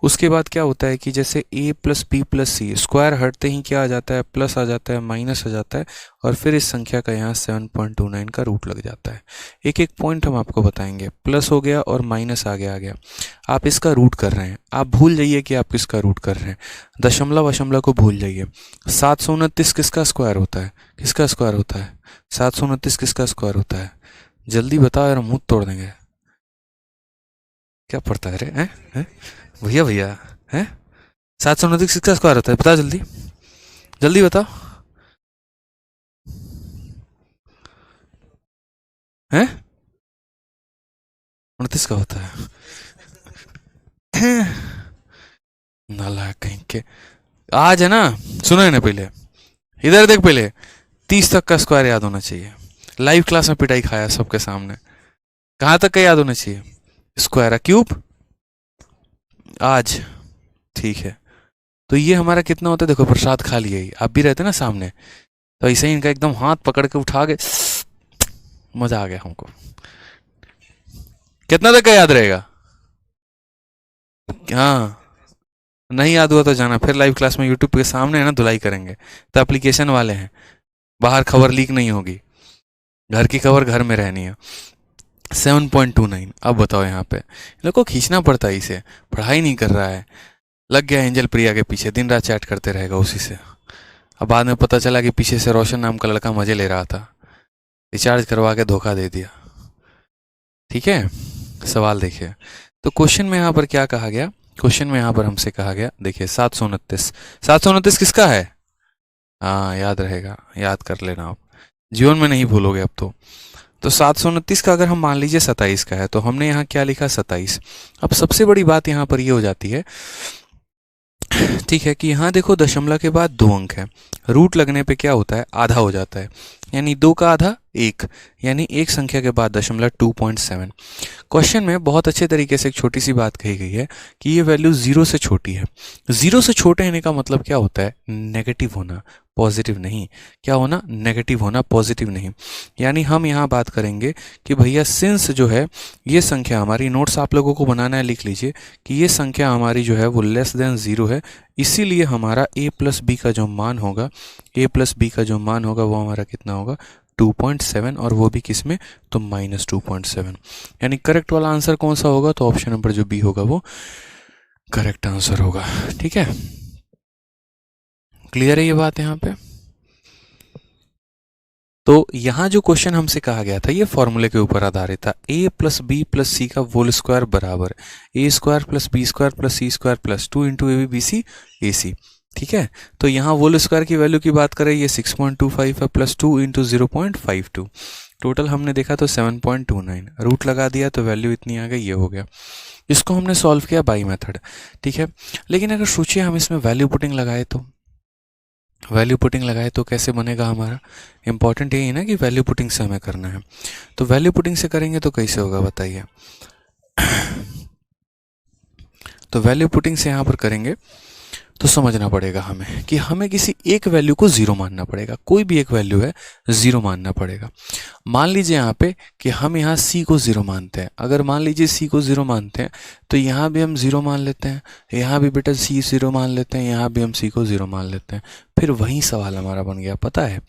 उसके बाद क्या होता है कि जैसे a plus B plus C square हटते ही क्या आ जाता है, प्लस आ जाता है, माइनस आ जाता है, और फिर इस संख्या का यहाँ 7.29 का रूट लग जाता है। एक एक पॉइंट हम आपको बताएंगे, प्लस हो गया और माइनस आगे आ गया, आप इसका रूट कर रहे हैं, आप भूल जाइए कि आप किसका रूट कर रहे हैं, दशमलव वशमलव को भूल जाइए। 729 किसका स्क्वायर होता है, किसका स्क्वायर होता है, 729 किसका स्क्वायर होता है, जल्दी बताओ यार, मुंह तोड़ देंगे। क्या पढ़ता है रे, हैं भैया भैया, हैं 729 किसका स्क्वायर होता है, बताओ जल्दी, जल्दी बताओ, हैं 29 का होता है। नालायक कहीं के, आज है ना, सुनो ना पहले, इधर देख पहले, 30 तक का स्क्वायर याद होना चाहिए। लाइव क्लास में पिटाई खाया सबके सामने, कहाँ तक का याद होना चाहिए, स्क्वायर क्यूब, आज ठीक है। तो ये हमारा कितना होता है, देखो प्रसाद खा लिया ही, आप भी रहते ना सामने, तो ऐसे ही इनका एकदम हाथ पकड़ के उठा के, मजा आ गया हमको। कितना तक का याद रहेगा, हाँ नहीं याद हुआ तो जाना फिर लाइव क्लास में, यूट्यूब के सामने है ना, धुलाई करेंगे, तो एप्लीकेशन वाले हैं, बाहर खबर लीक नहीं होगी, घर की खबर घर में रहनी है। 7.29। अब बताओ यहाँ पे लोग को खींचना पड़ता है, इसे पढ़ाई नहीं कर रहा है, लग गया एंजल प्रिया के पीछे, दिन रात चैट करते रहेगा उसी से। अब बाद में पता चला कि पीछे से रोशन नाम का लड़का मजे ले रहा था, रिचार्ज करवा के धोखा दे दिया। ठीक है, सवाल देखिए। तो क्वेश्चन में यहाँ पर क्या कहा गया, क्वेश्चन में यहाँ पर हमसे कहा गया, देखिए 729। 729 किसका है? हाँ याद रहेगा, याद कर लेना आप, जीवन में नहीं भूलोगे अब तो 729 का अगर हम मान लीजिए 27 का है, तो हमने यहाँ क्या लिखा 27। अब सबसे बड़ी बात यहाँ पर ये हो जाती है, ठीक है, कि यहाँ देखो दशमलव के बाद 2 अंक है, रूट लगने पे क्या होता है, आधा हो जाता है, यानी 2 का आधा 1, यानी एक संख्या के बाद दशमलव 2.7। क्वेश्चन में बहुत अच्छे तरीके से एक छोटी सी बात कही गई है कि ये वैल्यू 0 से छोटी है। 0 से छोटे होने का मतलब क्या होता है, नेगेटिव होना, पॉजिटिव नहीं। क्या होना, नेगेटिव होना, पॉजिटिव नहीं। यानी हम यहाँ बात करेंगे कि भैया सिंस जो है ये संख्या हमारी, नोट्स आप लोगों को बनाना है, लिख लीजिए कि ये संख्या हमारी जो है वो लेस देन 0 है, इसीलिए हमारा a प्लस बी का जो मान होगा, a प्लस बी का जो मान होगा वो हमारा कितना होगा, 2.7, और वो भी किस में, तो -2.7। यानी करेक्ट वाला आंसर कौन सा होगा, तो ऑप्शन नंबर जो बी होगा वो करेक्ट आंसर होगा। ठीक है, क्लियर है ये बात यहाँ पे? तो यहाँ जो क्वेश्चन हमसे कहा गया था ये फॉर्मूले के ऊपर आधारित था, a plus B plus C का होल स्क्वायर बराबर a square plus B square plus C square plus 2 into A B B C A C. ठीक है, तो यहाँ होल स्क्वायर की वैल्यू की बात करें, ये 6.25 है प्लस 2 इंटू 0.52, टोटल हमने देखा तो 7.29, रूट लगा दिया तो वैल्यू इतनी आ गई, ये हो गया। इसको हमने सॉल्व किया बाई मेथड। ठीक है, लेकिन अगर सोचिए हम इसमें वैल्यू पुटिंग लगाए तो, वैल्यू पुटिंग लगाए तो कैसे बनेगा हमारा, इंपॉर्टेंट यही है ना कि वैल्यू पुटिंग से हमें करना है। तो वैल्यू पुटिंग से करेंगे तो कैसे होगा बताइए। तो वैल्यू पुटिंग से यहाँ पर करेंगे तो समझना पड़ेगा हमें कि हमें किसी एक वैल्यू को 0 मानना पड़ेगा, कोई भी एक वैल्यू है 0 मानना पड़ेगा। मान लीजिए यहाँ पे कि हम यहाँ c को 0 मानते हैं, अगर मान लीजिए c को 0 मानते हैं तो यहाँ भी हम 0 मान लेते हैं, यहाँ भी बेटा c 0 मान लेते हैं, यहाँ भी हम c को 0 मान लेते हैं। फिर वही सवाल हमारा बन गया, पता है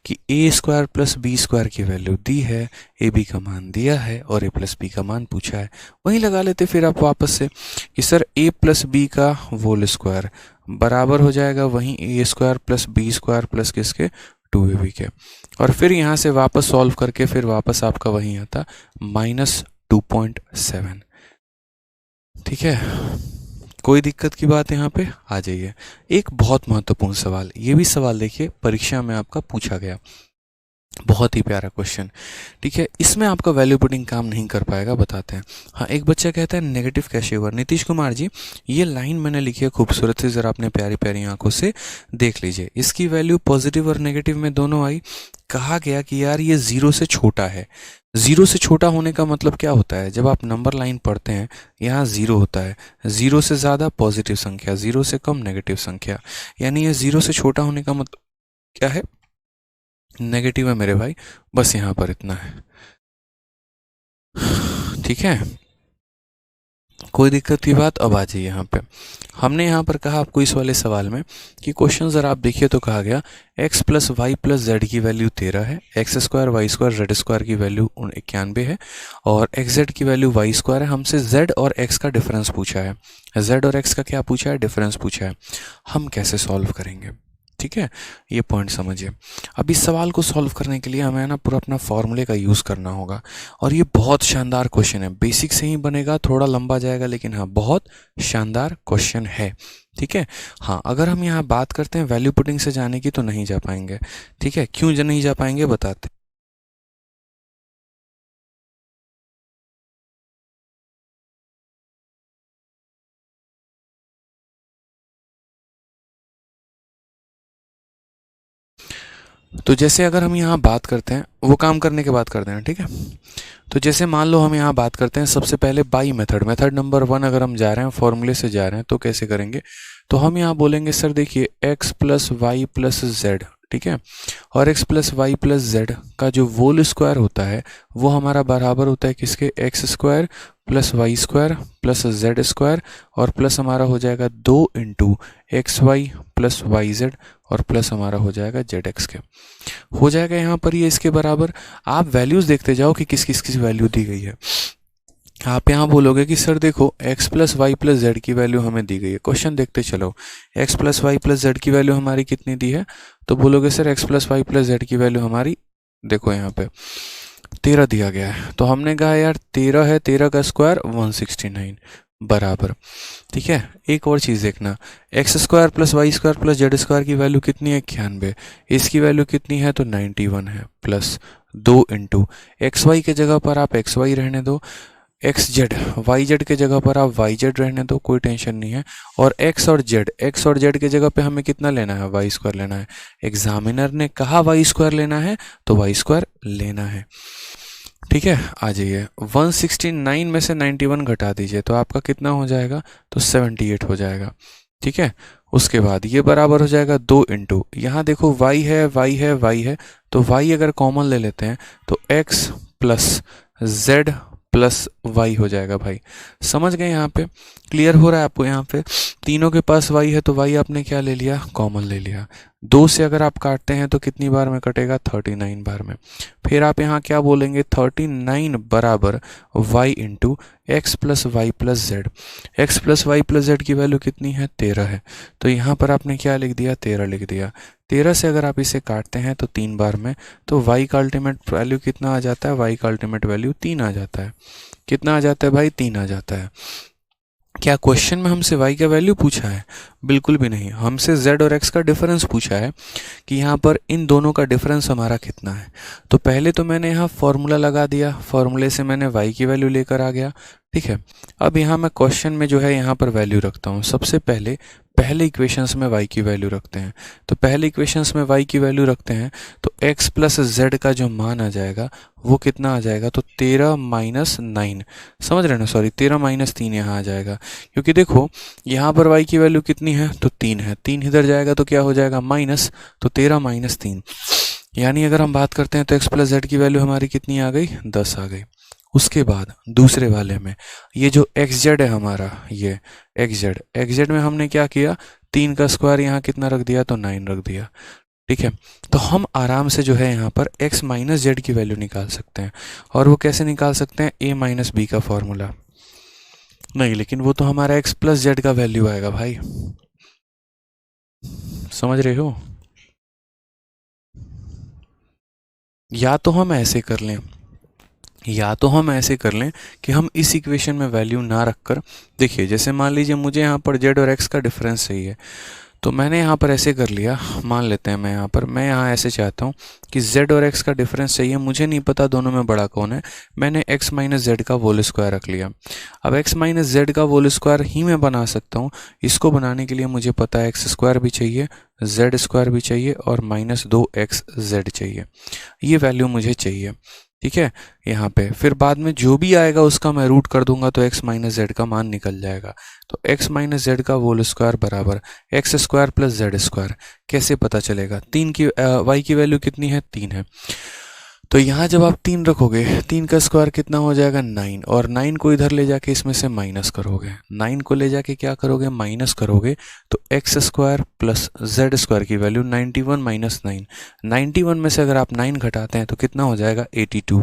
कि a square plus B square की वैल्यू दी है, ए बी का मान दिया है और a प्लस बी का मान पूछा है, वहीं लगा लेते फिर आप वापस से कि सर a प्लस बी का होल स्क्वायर बराबर हो जाएगा वहीं A square plus B square plus किसके, 2ab के, और फिर यहाँ से वापस सॉल्व करके फिर वापस आपका वहीं आता -2.7। ठीक है, कोई दिक्कत की बात यहाँ पे आ जाइए। एक बहुत महत्वपूर्ण सवाल, ये भी सवाल देखिए परीक्षा में आपका पूछा गया, बहुत ही प्यारा क्वेश्चन। ठीक है, इसमें आपका वैल्यू पुटिंग काम नहीं कर पाएगा, बताते हैं। हाँ, एक बच्चा कहता है नेगेटिव कैसे हुआ। नीतीश कुमार जी, ये लाइन मैंने लिखी है खूबसूरत से, जरा अपने प्यारी प्यारी आंखों से देख लीजिए। इसकी वैल्यू पॉजिटिव और नेगेटिव में दोनों आई। कहा गया कि यार ये 0 से छोटा है। 0 से छोटा होने का मतलब क्या होता है, जब आप नंबर लाइन पढ़ते हैं यहाँ 0 होता है, 0 से ज़्यादा पॉजिटिव संख्या, 0 से कम नेगेटिव संख्या, यानी ये 0 से छोटा होने का मतलब क्या है, नेगेटिव है मेरे भाई, बस यहाँ पर इतना है। ठीक है, कोई दिक्कत की बात। अब आ जाइए यहाँ पे, हमने यहाँ पर कहा आपको इस वाले सवाल में कि क्वेश्चन जरा आप देखिए तो कहा गया x plus Y plus Z की वैल्यू 13 है, X square Y square Z square की वैल्यू 91 है और एक्स जेड की वैल्यू वाई स्क्वायर है। हमसे z और x का डिफरेंस पूछा है, z और x का क्या पूछा है, डिफरेंस पूछा है। हम कैसे सॉल्व करेंगे, ठीक है, ये पॉइंट समझिए। अब इस सवाल को सॉल्व करने के लिए हमें ना पूरा अपना फॉर्मूले का यूज़ करना होगा, और ये बहुत शानदार क्वेश्चन है, बेसिक से ही बनेगा, थोड़ा लंबा जाएगा लेकिन हाँ बहुत शानदार क्वेश्चन है। ठीक है, हाँ, अगर हम यहाँ बात करते हैं वैल्यू पुटिंग से जाने की तो नहीं जा पाएंगे। ठीक है, क्यों नहीं जा पाएंगे बताते। तो जैसे अगर हम यहाँ बात करते हैं, वो काम करने के बाद करते हैं। ठीक है, तो जैसे मान लो हम यहाँ बात करते हैं सबसे पहले बाई मेथड, मेथड नंबर 1 अगर हम जा रहे हैं, फॉर्मूले से जा रहे हैं, तो कैसे करेंगे, तो हम यहाँ बोलेंगे सर देखिए x plus Y plus Z, ठीक है, और x plus Y plus Z का जो होल स्क्वायर होता है वो हमारा बराबर होता है किसके, X square plus Y square plus Z square और प्लस हमारा हो जाएगा 2 into X Y plus Y Z और प्लस हमारा हो जाएगा जेड एक्स के। हो जाएगा यहाँ पर ये इसके बराबर। आप वैल्यूज़ देखते जाओ कि किस किस वैल्यू दी गई है। आप यहाँ बोलोगे कि सर देखो x plus Y plus Z की वैल्यू हमें दी गई है। क्वेश्चन देखते चलो, x plus Y plus Z की वैल्यू हमारी कितनी दी है, तो बोलोगे sir x plus Y plus Z की वैल्यू हमारी देखो यहाँ पे 13 दिया गया है। तो हमने कहा यार 13 है, 13 का स्क्वायर 169 बराबर। ठीक है, एक और चीज़ देखना, X square plus Y square plus Z square की वैल्यू कितनी है 91, इसकी वैल्यू कितनी है तो 91 है, प्लस 2 इंटू एक्स वाई के जगह पर आप एक्स वाई रहने दो, एक्स जेड वाई जेड के जगह पर आप वाई जेड रहने दो, कोई टेंशन नहीं है। और एक्स और जेड के जगह पे हमें कितना लेना है, वाई स्क्वायर लेना है। एग्जामिनर ने कहा वाई स्क्वायर लेना है तो वाई स्क्वायर लेना है। ठीक है, आ जाइए 169 में से 91 घटा दीजिए तो आपका कितना हो जाएगा, तो 78 हो जाएगा। ठीक है, उसके बाद ये बराबर हो जाएगा 2 इंटू, यहाँ देखो y है y है y है, तो y अगर कॉमन ले लेते हैं तो x plus Z plus Y हो जाएगा। भाई समझ गए, यहाँ पे क्लियर हो रहा है आपको। यहाँ पे तीनों के पास y है तो y आपने क्या ले लिया, कॉमन ले लिया। 2 से अगर आप काटते हैं तो कितनी बार में कटेगा, 39 बार में। फिर आप यहाँ क्या बोलेंगे, 39 बराबर y into X plus Y plus Z. X plus Y plus Z की वैल्यू कितनी है, 13 है, तो यहाँ पर आपने क्या लिख दिया, 13 लिख दिया। 13 से अगर आप इसे काटते हैं तो 3 बार में, तो y का अल्टीमेट वैल्यू कितना आ जाता है, y का अल्टीमेट वैल्यू 3 आ जाता है। कितना आ जाता है भाई, 3 आ जाता है। क्या क्वेश्चन में हमसे y का वैल्यू पूछा है, बिल्कुल भी नहीं। हमसे z और x का डिफरेंस पूछा है कि यहाँ पर इन दोनों का डिफरेंस हमारा कितना है। तो पहले तो मैंने यहाँ फॉर्मूला लगा दिया, फॉर्मूले से मैंने y की वैल्यू लेकर आ गया। ठीक है, अब यहाँ मैं क्वेश्चन में जो है यहाँ पर वैल्यू रखता हूँ। सबसे पहले इक्वेशंस में y की वैल्यू रखते हैं। तो पहले इक्वेशंस में y की वैल्यू रखते हैं तो x प्लस जेड का जो मान आ जाएगा वो कितना आ जाएगा, तो 13 माइनस 9, समझ रहे ना, सॉरी 13 माइनस 3 यहाँ आ जाएगा। क्योंकि देखो यहाँ पर y की वैल्यू कितनी है, तो 3 है, 3 इधर जाएगा तो क्या हो जाएगा, माइनस, तो 13 माइनस 3, यानी अगर हम बात करते हैं तो x प्लस जेड की वैल्यू हमारी कितनी आ गई, 10 आ गई। उसके बाद दूसरे वाले में ये जो एक्स जेड है हमारा, ये एक्स जेड में हमने क्या किया, 3 का स्क्वायर यहाँ कितना रख दिया, तो 9 रख दिया। ठीक है, तो हम आराम से जो है यहाँ पर x माइनस जेड की वैल्यू निकाल सकते हैं। और वो कैसे निकाल सकते हैं, a माइनस बी का फॉर्मूला नहीं, लेकिन वो तो हमारा x प्लस जेड का वैल्यू आएगा भाई, समझ रहे हो। या तो हम ऐसे कर लें, कि हम इस इक्वेशन में वैल्यू ना रखकर, देखिए जैसे मान लीजिए मुझे यहाँ पर z और x का डिफरेंस चाहिए, तो मैंने यहाँ पर ऐसे कर लिया, मान लेते हैं मैं यहाँ ऐसे चाहता हूँ कि z और x का डिफरेंस चाहिए, मुझे नहीं पता दोनों में बड़ा कौन है, मैंने x माइनस जेड का होल स्क्वायर रख लिया। अब x माइनस जेड का होल स्क्वायर ही मैं बना सकता हूँ। इसको बनाने के लिए मुझे पता है एक्स स्क्वायर भी चाहिए, जेड स्क्वायर भी चाहिए और माइनस 2x जेड चाहिए, ये वैल्यू मुझे चाहिए। ठीक है, यहाँ पे फिर बाद में जो भी आएगा उसका मैं रूट कर दूंगा तो x माइनस जेड का मान निकल जाएगा। तो x माइनस जेड का होल स्क्वायर बराबर x square plus Z square. कैसे पता चलेगा, 3 की y की वैल्यू कितनी है, 3 है, तो यहाँ जब आप 3 रखोगे, 3 का स्क्वायर कितना हो जाएगा, 9, और 9 को इधर ले जाके इसमें से माइनस करोगे, 9 को ले जाके क्या करोगे, माइनस करोगे, तो x square plus Z square की वैल्यू 91 माइनस 9, 91 में से अगर आप 9 घटाते हैं तो कितना हो जाएगा, 82,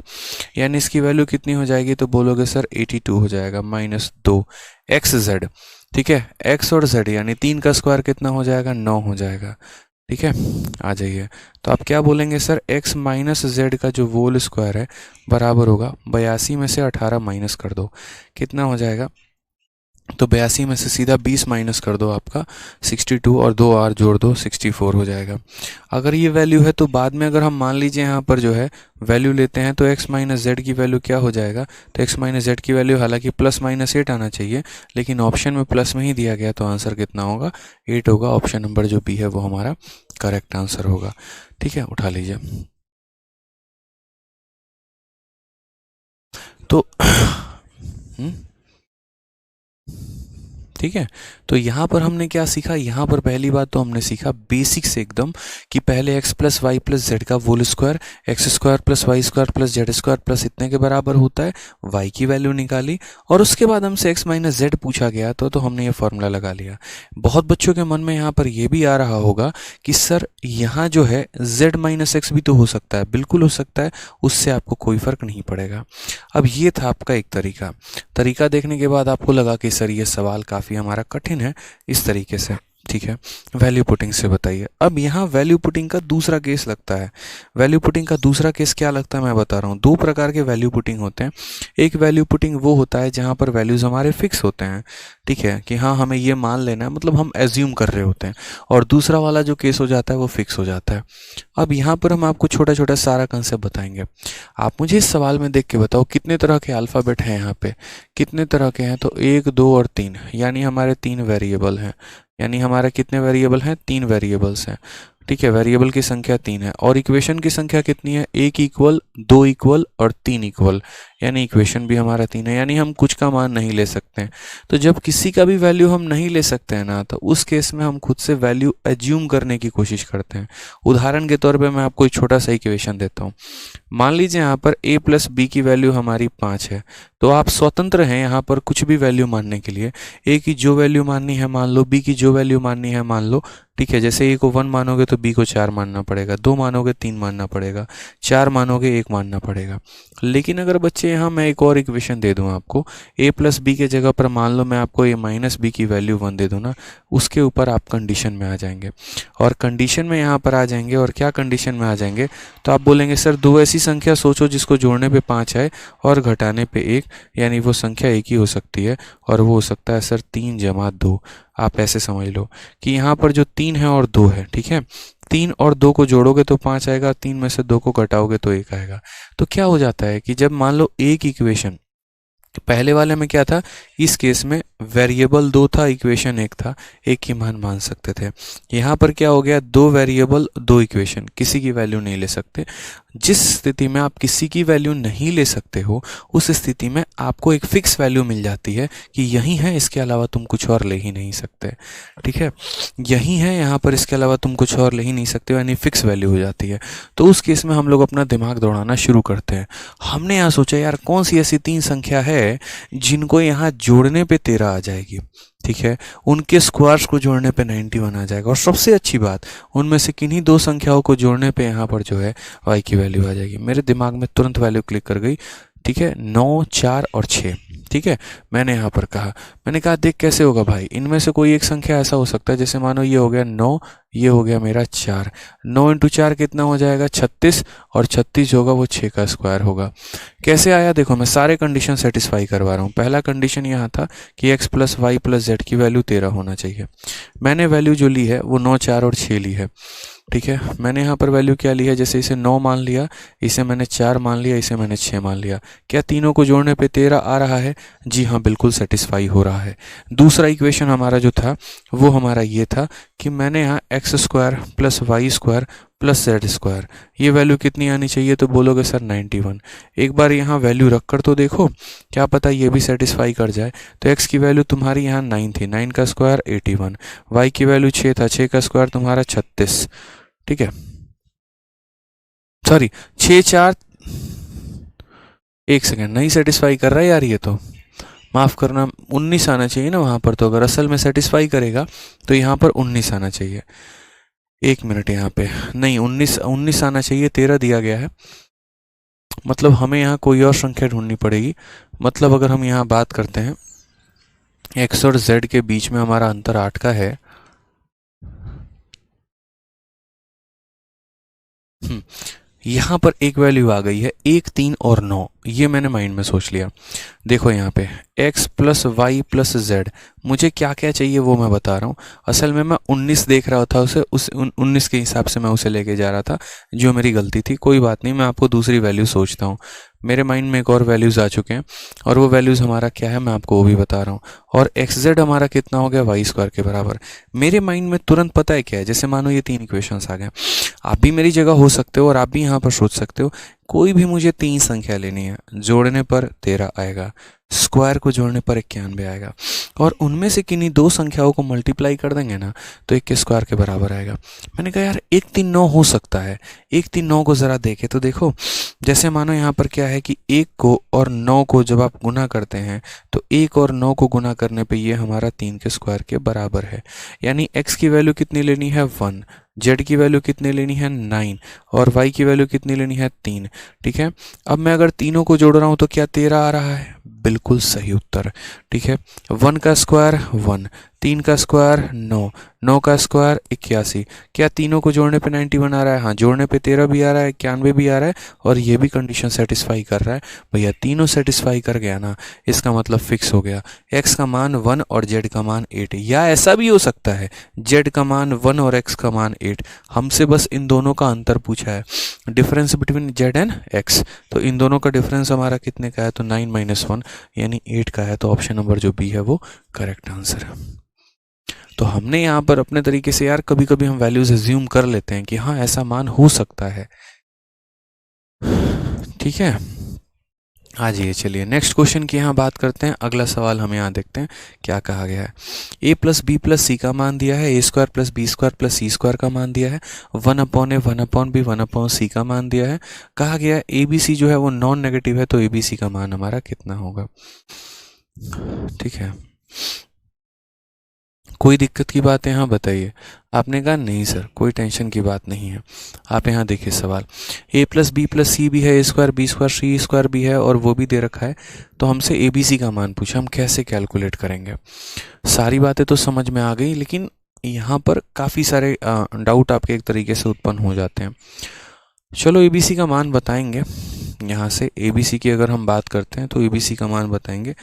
यानी इसकी वैल्यू कितनी हो जाएगी, तो बोलोगे सर 82 हो जाएगा, माइनस 2 एक्स जेड। ठीक है, एक्स और जेड यानी 3 का स्क्वायर कितना हो जाएगा, 9 हो जाएगा। ठीक है, आ जाइए, तो आप क्या बोलेंगे, सर x माइनस जेड का जो होल स्क्वायर है बराबर होगा 82 में से 18 माइनस कर दो, कितना हो जाएगा, तो 82 में से सीधा 20 माइनस कर दो, आपका 62 और 2 और जोड़ दो, 64 हो जाएगा। अगर ये वैल्यू है तो बाद में अगर हम मान लीजिए यहाँ पर जो है वैल्यू लेते हैं तो x माइनस जेड की वैल्यू क्या हो जाएगा, तो x माइनस जेड की वैल्यू हालांकि प्लस माइनस 8 आना चाहिए, लेकिन ऑप्शन में प्लस में ही दिया गया तो आंसर कितना होगा, 8 होगा। ऑप्शन नंबर जो बी है वो हमारा करेक्ट आंसर होगा। ठीक है, उठा लीजिए। तो ठीक है। तो यहाँ पर हमने क्या सीखा, यहाँ पर पहली बात तो हमने सीखा बेसिक से एकदम कि पहले X plus Y plus Z का whole square X square plus Y square plus Z square plus इतने के बराबर होता है, वाई की वैल्यू निकाली और उसके बाद हमसे एक्स माइनस जेड पूछा गया तो हमने ये फॉर्मूला लगा लिया। बहुत बच्चों के मन में यहाँ पर ये भी आ रहा होगा कि सर यहाँ जो है जेड माइनस एक्स भी तो हो सकता है, बिल्कुल हो सकता है, उससे आपको कोई फर्क नहीं पड़ेगा। अब ये था आपका एक तरीका देखने के बाद आपको लगा कि सर ये सवाल काफ़ी हमारा कठिन है इस तरीके से, ठीक है, वैल्यू पुटिंग से बताइए। अब यहाँ वैल्यू पुटिंग का दूसरा केस लगता है। वैल्यू पुटिंग का दूसरा केस क्या लगता है मैं बता रहा हूँ। दो प्रकार के वैल्यू पुटिंग होते हैं। एक वैल्यू पुटिंग वो होता है जहाँ पर वैल्यूज़ हमारे फिक्स होते हैं, ठीक है, कि हाँ हमें ये मान लेना है, मतलब हम एज्यूम कर रहे होते हैं, और दूसरा वाला जो केस हो जाता है वो फिक्स हो जाता है। अब यहाँ पर हम आपको छोटा छोटा सारा कंसेप्ट बताएंगे। आप मुझे इस सवाल में देख के बताओ कितने तरह के अल्फ़ाबेट हैं यहाँ पे, कितने तरह के हैं। तो 1 2 और 3, यानी हमारे 3 वेरिएबल हैं। यानी हमारे कितने वेरिएबल हैं, 3 वेरिएबल्स हैं, ठीक है, वेरिएबल की संख्या 3 है। और इक्वेशन की संख्या कितनी है, 1 इक्वल 2 इक्वल और 3 इक्वल, यानी इक्वेशन भी हमारा 3 है। यानी हम कुछ का मान नहीं ले सकते हैं। तो जब किसी का भी वैल्यू हम नहीं ले सकते हैं ना, तो उस केस में हम खुद से वैल्यू एज्यूम करने की कोशिश करते हैं। उदाहरण के तौर पे मैं आपको एक छोटा सा इक्वेशन देता हूँ। मान लीजिए यहाँ पर a प्लस बी की वैल्यू हमारी 5 है, तो आप स्वतंत्र हैं यहाँ पर कुछ भी वैल्यू मानने के लिए। a की जो वैल्यू माननी है मान लो, b की जो वैल्यू माननी है मान लो, ठीक है। जैसे a को 1 मानोगे तो b को 4 मानना पड़ेगा, 2 मानोगे 3 मानना पड़ेगा, 4 मानोगे 1 मानना पड़ेगा। लेकिन अगर बच्चे यहाँ मैं एक और इक्वेशन दे दूँ आपको, a प्लस बी के जगह पर मान लो मैं आपको a माइनस बी की वैल्यू 1 दे दूँ ना, उसके ऊपर आप कंडीशन में आ जाएंगे। और कंडीशन में यहाँ पर आ जाएंगे, और क्या कंडीशन में आ जाएंगे, तो आप बोलेंगे सर दो ऐसी संख्या सोचो जिसको जोड़ने पे 5 आए और घटाने पे 1, यानी वो संख्या एक ही हो सकती है, और वो हो सकता है सर 3 जमा 2। आप ऐसे समझ लो कि यहाँ पर जो 3 है और 2 है, ठीक है, 3 और 2 को जोड़ोगे तो 5 आएगा, 3 में से 2 को घटाओगे तो 1 आएगा। तो क्या हो जाता है कि जब मान लो एक इक्वेशन, पहले वाले में क्या था, इस केस में वेरिएबल 2 था, इक्वेशन 1 था, एक ही मान मान सकते थे। यहाँ पर क्या हो गया, 2 वेरिएबल 2 इक्वेशन, किसी की वैल्यू नहीं ले सकते। जिस स्थिति में आप किसी की वैल्यू नहीं ले सकते हो, उस स्थिति में आपको एक फिक्स वैल्यू मिल जाती है कि यही है, इसके अलावा तुम कुछ और ले ही नहीं सकते, ठीक है, यही है यहाँ पर, इसके अलावा तुम कुछ और ले ही नहीं सकते, यानी फिक्स वैल्यू हो जाती है। तो उस केस में हम लोग अपना दिमाग दौड़ाना शुरू करते हैं। हमने यहाँ सोचा यार कौन सी ऐसी 3 संख्या है जिनको यहाँ जोड़ने पे 13 आ जाएगी, ठीक है, उनके स्क्वायर्स को जोड़ने पे 91 आ जाएगा, और सबसे अच्छी बात उनमें से किन्हीं 2 संख्याओं को जोड़ने पे यहाँ पर जो है y की वैल्यू आ जाएगी। मेरे दिमाग में तुरंत वैल्यू क्लिक कर गई, ठीक है, 9 4 और 6, ठीक है। मैंने यहाँ पर कहा, मैंने कहा देख कैसे होगा भाई, इनमें से कोई एक संख्या ऐसा हो सकता है, जैसे मानो ये हो गया 9, ये हो गया मेरा 4, 9 इंटू 4 कितना हो जाएगा 36, और 36 होगा वो 6 का स्क्वायर होगा। कैसे आया देखो, मैं सारे कंडीशन सेटिस्फाई करवा रहा हूँ। पहला कंडीशन यहाँ था कि x plus Y plus Z की वैल्यू 13 होना चाहिए। मैंने वैल्यू जो ली है वो 9 4 और 6 ली है, ठीक है। मैंने यहाँ पर वैल्यू क्या ली है, जैसे इसे 9 मान लिया, इसे मैंने 4 मान लिया, इसे मैंने 6 मान लिया। क्या तीनों को जोड़ने पे 13 आ रहा है? जी हाँ, बिल्कुल सेटिस्फाई हो रहा है। दूसरा इक्वेशन हमारा जो था वो हमारा ये था कि मैंने यहाँ X square plus Y square plus Z square, ये वैल्यू कितनी आनी चाहिए, तो बोलोगे सर 91। एक बार यहाँ वैल्यू रख कर तो देखो, क्या पता ये भी सेटिस्फाई कर जाए। तो x की वैल्यू तुम्हारी यहाँ 9 थी, 9 का स्क्वायर 81, y की वैल्यू 6 था, 6 का स्क्वायर तुम्हारा 36, ठीक है, सॉरी 6 4, एक सेकेंड, नहीं सेटिस्फाई कर रहा है यार, ये तो माफ़ करना, 19 आना चाहिए ना वहाँ पर। तो अगर असल में सेटिस्फाई करेगा तो यहाँ पर 19 आना चाहिए। एक मिनट, यहाँ पे नहीं, 19 आना चाहिए, 13 दिया गया है, मतलब हमें यहाँ कोई और संख्या ढूंढनी पड़ेगी। मतलब अगर हम यहाँ बात करते हैं x और z के बीच में हमारा अंतर 8 का है, यहाँ पर एक वैल्यू आ गई है 1 3 और 9, ये मैंने माइंड में सोच लिया। देखो यहाँ पे x plus Y plus Z, मुझे क्या क्या चाहिए वो मैं बता रहा हूँ। असल में मैं 19 देख रहा था, उसे उस 19 के हिसाब से मैं उसे लेके जा रहा था, जो मेरी गलती थी। कोई बात नहीं, मैं आपको दूसरी वैल्यू सोचता हूँ। मेरे माइंड में एक और वैल्यूज़ आ चुके हैं, और वो वैल्यूज़ हमारा क्या है मैं आपको वो भी बता रहा हूँ। और एक्स जेड हमारा कितना हो गया, वाई स्क्वायर के बराबर। मेरे माइंड में तुरंत पता है क्या है, जैसे मानो ये 3 इक्वेशंस आ गए, आप भी मेरी जगह हो सकते हो और आप भी यहाँ पर सोच सकते हो। कोई भी मुझे 3 संख्या लेनी है, जोड़ने पर 13 आएगा, स्क्वायर को जोड़ने पर 91 आएगा, और उनमें से किन्हीं दो संख्याओं को मल्टीप्लाई कर देंगे ना तो 1 के स्क्वायर के बराबर आएगा। मैंने कहा यार 139 हो सकता है, 139 को ज़रा देखें तो देखो, जैसे मानो यहाँ पर क्या है कि 1 को और 9 को जब आप गुना करते हैं तो 1 और 9 को गुना करने पे ये हमारा 3 के स्क्वायर के बराबर है। यानी x की वैल्यू कितनी लेनी है 1, z की वैल्यू कितनी लेनी है 9, और y की वैल्यू कितनी लेनी है 3। ठीक है, अब मैं अगर तीनों को जोड़ रहा हूँ तो क्या 13 आ रहा है, बिल्कुल सही उत्तर। ठीक है, 1 का स्क्वायर 1, 3 का स्क्वायर 9, 9 का स्क्वायर 81। क्या तीनों को जोड़ने पे 91 आ रहा है? हाँ, जोड़ने पे 13 भी आ रहा है, 91 भी आ रहा है, और ये भी कंडीशन सेटिस्फाई कर रहा है। भैया तीनों सेटिस्फाई कर गया ना, इसका मतलब फिक्स हो गया, x का मान 1 और z का मान 8। या ऐसा भी हो सकता है z का मान 1 और x का मान 8, हमसे बस इन दोनों का अंतर पूछा है, difference between z and x। तो इन दोनों का डिफरेंस हमारा कितने का है, तो 9 - 1 यानी 8 का है। तो ऑप्शन नंबर जो बी है वो करेक्ट आंसर है। तो हमने यहाँ पर अपने तरीके से यार कभी कभी हम वैल्यूज एज्यूम कर लेते हैं कि हाँ ऐसा मान हो सकता है। ठीक है, आ जाइए, चलिए नेक्स्ट क्वेश्चन की यहाँ बात करते हैं। अगला सवाल हम यहाँ देखते हैं क्या कहा गया है। a plus B plus C का मान दिया है, a square plus B square plus C square का मान दिया है, 1/a 1/b 1/c का मान दिया है। कहा गया है ए बी सी जो है वो नॉन नेगेटिव है, तो ए बी सी का मान हमारा कितना होगा। ठीक है, कोई दिक्कत की बात है यहाँ बताइए। आपने कहा नहीं सर कोई टेंशन की बात नहीं है। आप यहाँ देखिए सवाल, a plus B plus C भी है, a square B square C square भी है, और वो भी दे रखा है। तो हमसे ए बी सी का मान पूछा, हम कैसे कैलकुलेट करेंगे। सारी बातें तो समझ में आ गई, लेकिन यहाँ पर काफ़ी सारे डाउट आपके एक तरीके से उत्पन्न हो जाते हैं। चलो ए बी सी का मान बताएंगे। यहाँ से ए बी सी की अगर हम बात करते हैं तो ए बी सी का मान बताएंगे,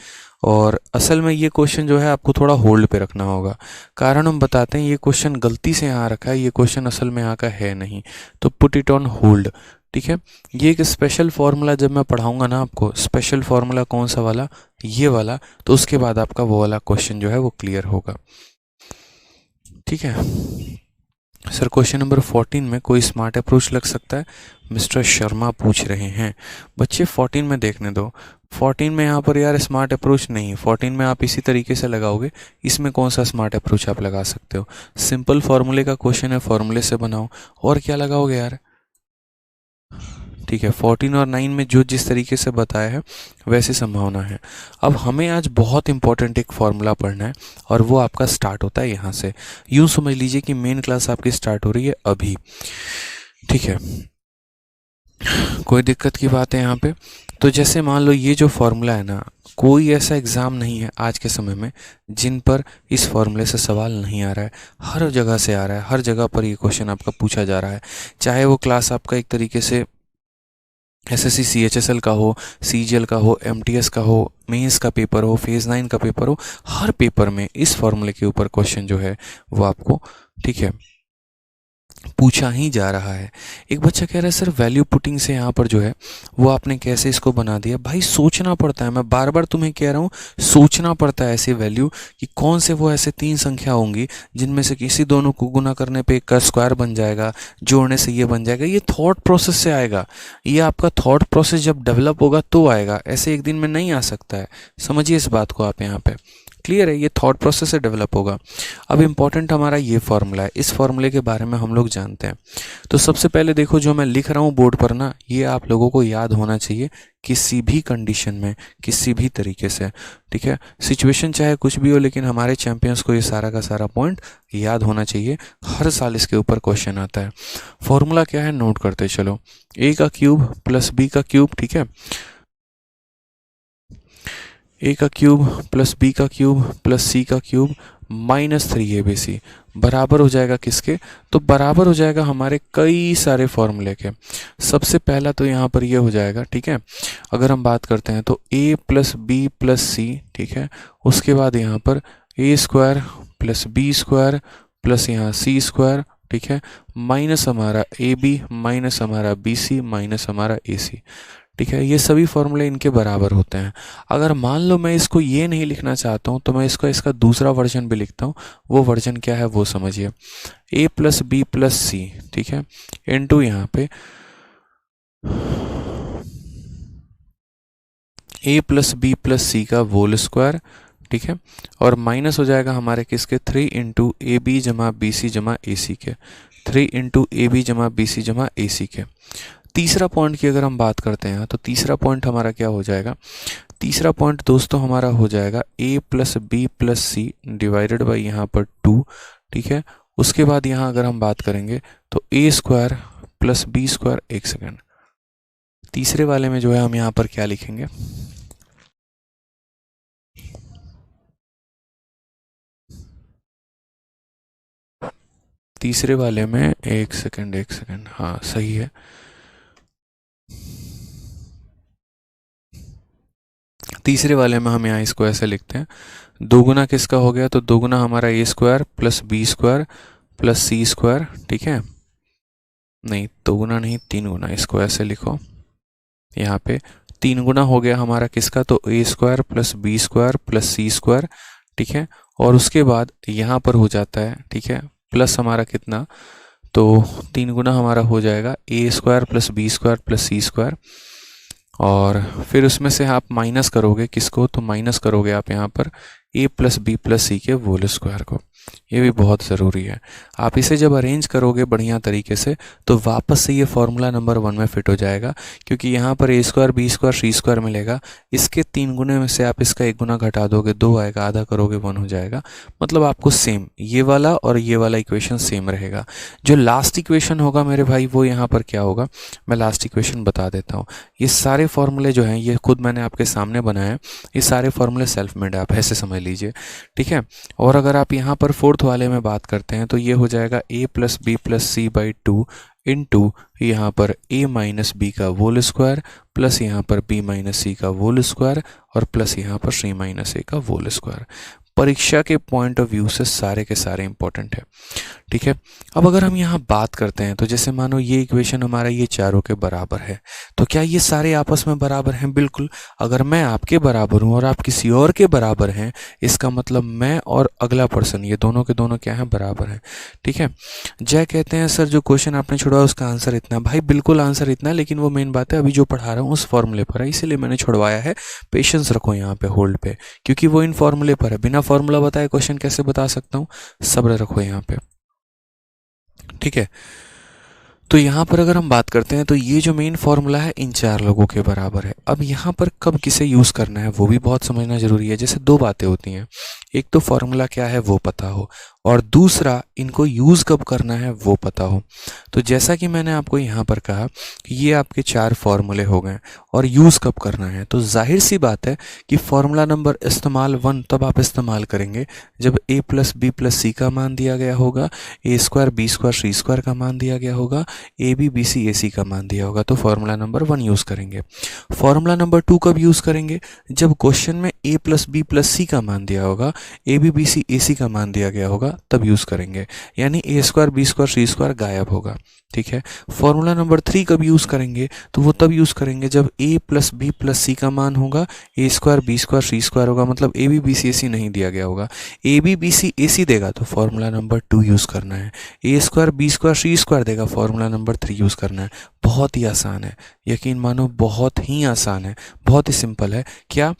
और असल में ये क्वेश्चन जो है आपको थोड़ा होल्ड पे रखना होगा। कारण हम बताते हैं, ये क्वेश्चन गलती से यहाँ रखा है, ये क्वेश्चन असल में यहाँ का है नहीं, तो पुट इट ऑन होल्ड। ठीक है, ये एक स्पेशल फार्मूला जब मैं पढ़ाऊंगा ना आपको, स्पेशल फार्मूला कौन सा वाला, ये वाला, तो उसके बाद आपका वो वाला क्वेश्चन जो है वो क्लियर होगा। ठीक है सर, क्वेश्चन नंबर 14 में कोई स्मार्ट अप्रोच लग सकता है, मिस्टर शर्मा पूछ रहे हैं। बच्चे 14 में देखने दो, 14 में यहाँ पर यार स्मार्ट अप्रोच नहीं, 14 में आप इसी तरीके से लगाओगे। इसमें कौन सा स्मार्ट अप्रोच आप लगा सकते हो, सिंपल फार्मूले का क्वेश्चन है, फार्मूले से बनाओ, और क्या लगाओगे यार। ठीक है, 14 और 9 में जो जिस तरीके से बताया है वैसे संभावना है। अब हमें आज बहुत इंपॉर्टेंट एक फार्मूला पढ़ना है, और वो आपका स्टार्ट होता है यहाँ से। यूँ समझ लीजिए कि मेन क्लास आपकी स्टार्ट हो रही है अभी। ठीक है, कोई दिक्कत की बात है यहाँ पे। तो जैसे मान लो ये जो फार्मूला है ना, कोई ऐसा एग्ज़ाम नहीं है आज के समय में जिन पर इस फार्मूले से सवाल नहीं आ रहा है। हर जगह से आ रहा है, हर जगह पर ये क्वेश्चन आपका पूछा जा रहा है। चाहे वो क्लास आपका एक तरीके से एसएससी सीएचएसएल का हो, सीजीएल का हो, एमटीएस का हो, मेंस का पेपर हो, फेज़ 9 का पेपर हो, हर पेपर में इस फार्मूले के ऊपर क्वेश्चन जो है वो आपको, ठीक है, पूछा ही जा रहा है। एक बच्चा कह रहा है सर वैल्यू पुटिंग से यहाँ पर जो है वो आपने कैसे इसको बना दिया। भाई सोचना पड़ता है, मैं बार बार तुम्हें कह रहा हूँ, सोचना पड़ता है ऐसे वैल्यू कि कौन से वो ऐसे 3 संख्या होंगी जिनमें से किसी दोनों को गुना करने पे 1 का स्क्वायर बन जाएगा, जोड़ने से ये बन जाएगा। ये थॉट प्रोसेस से आएगा, ये आपका थॉट प्रोसेस जब डेवलप होगा तो आएगा, ऐसे एक दिन में नहीं आ सकता है। समझिए इस बात को आप यहाँ पे, क्लियर है, ये थॉट प्रोसेस से डेवलप होगा। अब इम्पॉर्टेंट हमारा ये फार्मूला है, इस फार्मूले के बारे में हम लोग जानते हैं। तो सबसे पहले देखो जो मैं लिख रहा हूँ बोर्ड पर ना, ये आप लोगों को याद होना चाहिए किसी भी कंडीशन में, किसी भी तरीके से। ठीक है, सिचुएशन चाहे कुछ भी हो, लेकिन हमारे चैंपियंस को ये सारा का सारा पॉइंट याद होना चाहिए। हर साल इसके ऊपर क्वेश्चन आता है। फॉर्मूला क्या है नोट करते चलो, a का क्यूब प्लस b का क्यूब, ठीक है, a का क्यूब प्लस b का क्यूब प्लस c का क्यूब -3abc बराबर हो जाएगा किसके, तो बराबर हो जाएगा हमारे कई सारे फॉर्मूले के। सबसे पहला तो यहाँ पर ये हो जाएगा, ठीक है, अगर हम बात करते हैं तो a plus B plus C, ठीक है, उसके बाद यहाँ पर a square plus B square plus यहाँ सी स्क्वायर, ठीक है, माइनस हमारा ए बी माइनस हमारा बी सी माइनस हमारा ए सी। ठीक है, ये सभी फॉर्मूले इनके बराबर होते हैं। अगर मान लो मैं इसको ये नहीं लिखना चाहता हूँ तो मैं इसका दूसरा वर्जन भी लिखता हूँ। वो वर्जन क्या है वो समझिए, a plus B plus C, ठीक है, इनटू यहाँ पे ए प्लस बी प्लस सी का होल स्क्वायर, ठीक है, और माइनस हो जाएगा हमारे किसके 3 इंटू ए बी जमा बी सी जमा ए सी के, 3 इंटू ए बी जमा बी सी जमा ए सी के। तीसरा पॉइंट की अगर हम बात करते हैं तो तीसरा पॉइंट हमारा क्या हो जाएगा, तीसरा पॉइंट दोस्तों हमारा हो जाएगा A plus B plus C divided by यहाँ पर 2, ठीक है। उसके बाद यहाँ अगर हम बात करेंगे तो A square plus B square, एक सेकेंड, तीसरे वाले में जो है हम यहाँ पर क्या लिखेंगे, तीसरे वाले में एक सेकेंड, हाँ सही है, तीसरे वाले में हम यहाँ इसको ऐसे लिखते हैं, दो गुना किसका हो गया, तो दो गुना हमारा A square plus B square plus C square, ठीक है, नहीं दो गुना नहीं, तीन गुना, इसको ऐसे लिखो, यहाँ पे तीन गुना हो गया हमारा किसका, तो A square plus B square plus C square, ठीक है, और उसके बाद यहाँ पर हो जाता है, ठीक है, प्लस हमारा कितना, तो तीन गुना हमारा हो जाएगा A square plus B square plus C square, और फिर उसमें से आप माइनस करोगे किसको, तो माइनस करोगे आप यहाँ पर ए प्लस बी प्लस सी के होल स्क्वायर को। ये भी बहुत ज़रूरी है, आप इसे जब अरेंज करोगे बढ़िया तरीके से तो वापस से ये फॉर्मूला नंबर 1 में फिट हो जाएगा, क्योंकि यहाँ पर A square B square C square मिलेगा, इसके 3 गुने में से आप इसका 1 गुना घटा दोगे, 2 आएगा, आधा करोगे 1 हो जाएगा, मतलब आपको सेम ये वाला और ये वाला इक्वेशन सेम रहेगा। जो लास्ट इक्वेशन होगा मेरे भाई वो यहाँ पर क्या होगा, मैं लास्ट इक्वेशन बता देता हूँ। ये सारे फॉर्मूले जो हैं ये खुद मैंने आपके सामने बनाए हैं, ये सारे फॉर्मूले सेल्फ मेड है, आप ऐसे समझ लीजिए, ठीक है। और अगर आप यहाँ पर फोर्थ वाले में बात करते हैं तो ये हो जाएगा A plus B plus C by 2 into यहाँ पर ए माइनस बी का होल स्क्वायर प्लस यहाँ पर बी माइनस सी का होल स्क्वायर और प्लस यहाँ पर सी माइनस ए का होल स्क्वायर। परीक्षा के पॉइंट ऑफ व्यू से सारे के सारे इंपॉर्टेंट है, ठीक है। अब अगर हम यहाँ बात करते हैं तो जैसे मानो ये इक्वेशन हमारा ये चारों के बराबर है, तो क्या ये सारे आपस में बराबर हैं? बिल्कुल। अगर मैं आपके बराबर हूँ और आप किसी और के बराबर हैं, इसका मतलब मैं और अगला पर्सन ये दोनों के दोनों क्या हैं, बराबर हैं, ठीक है। जय कहते हैं सर जो क्वेश्चन आपने छोड़ा उसका आंसर इतना, भाई बिल्कुल आंसर इतना, लेकिन वो मेन बात है अभी जो पढ़ा रहा हूँ उस फॉर्मूले पर है, इसीलिए मैंने छुड़वाया है। पेशेंस रखो यहाँ पे होल्ड पे, क्योंकि वो इन फॉर्मूले पर है, बिना फॉर्मूला बताए क्वेश्चन कैसे बता सकता हूँ, सब्र रखो यहाँ पे, ठीक है। तो यहाँ पर अगर हम बात करते हैं तो ये जो मेन फॉर्मूला है इन चार लोगों के बराबर है। अब यहाँ पर कब किसे यूज़ करना है वो भी बहुत समझना जरूरी है। जैसे दो बातें होती हैं, एक तो फॉर्मूला क्या है वो पता हो और दूसरा इनको यूज़ कब करना है वो पता हो। तो जैसा कि मैंने आपको यहाँ पर कहा कि ये आपके चार फॉर्मूले हो गए और यूज़ कब करना है, तो जाहिर सी बात है कि फॉर्मूला नंबर इस्तेमाल 1 तब आप इस्तेमाल करेंगे जब a plus B plus C का मान दिया गया होगा, ए square B square C square का मान दिया गया होगा, ए B B C A C का मान दिया होगा, तो फॉर्मूला नंबर 1 यूज़ करेंगे। फॉर्मूला नंबर 2 कब यूज़ करेंगे, जब क्वेश्चन में a plus B plus C का मान दिया होगा, ए B B C A C का मान दिया गया होगा, तब यूज़ करेंगे, यानी A square B square C square गायब होगा, ठीक है। फॉर्मूला नंबर 3 कब यूज़ करेंगे, तो वो तब यूज़ करेंगे जब a plus B plus C का मान होगा, ए square B square C square होगा, मतलब ए बी बी सी ए सी नहीं दिया गया होगा, ए बी बी सी ए सी देगा तो फॉर्मूला नंबर 2 यूज़ करना है, A square B square C square देगा फॉर्मूला नंबर 3 यूज़ करना है। बहुत ही आसान है, यकीन मानो बहुत ही आसान है, बहुत ही सिंपल है। क्या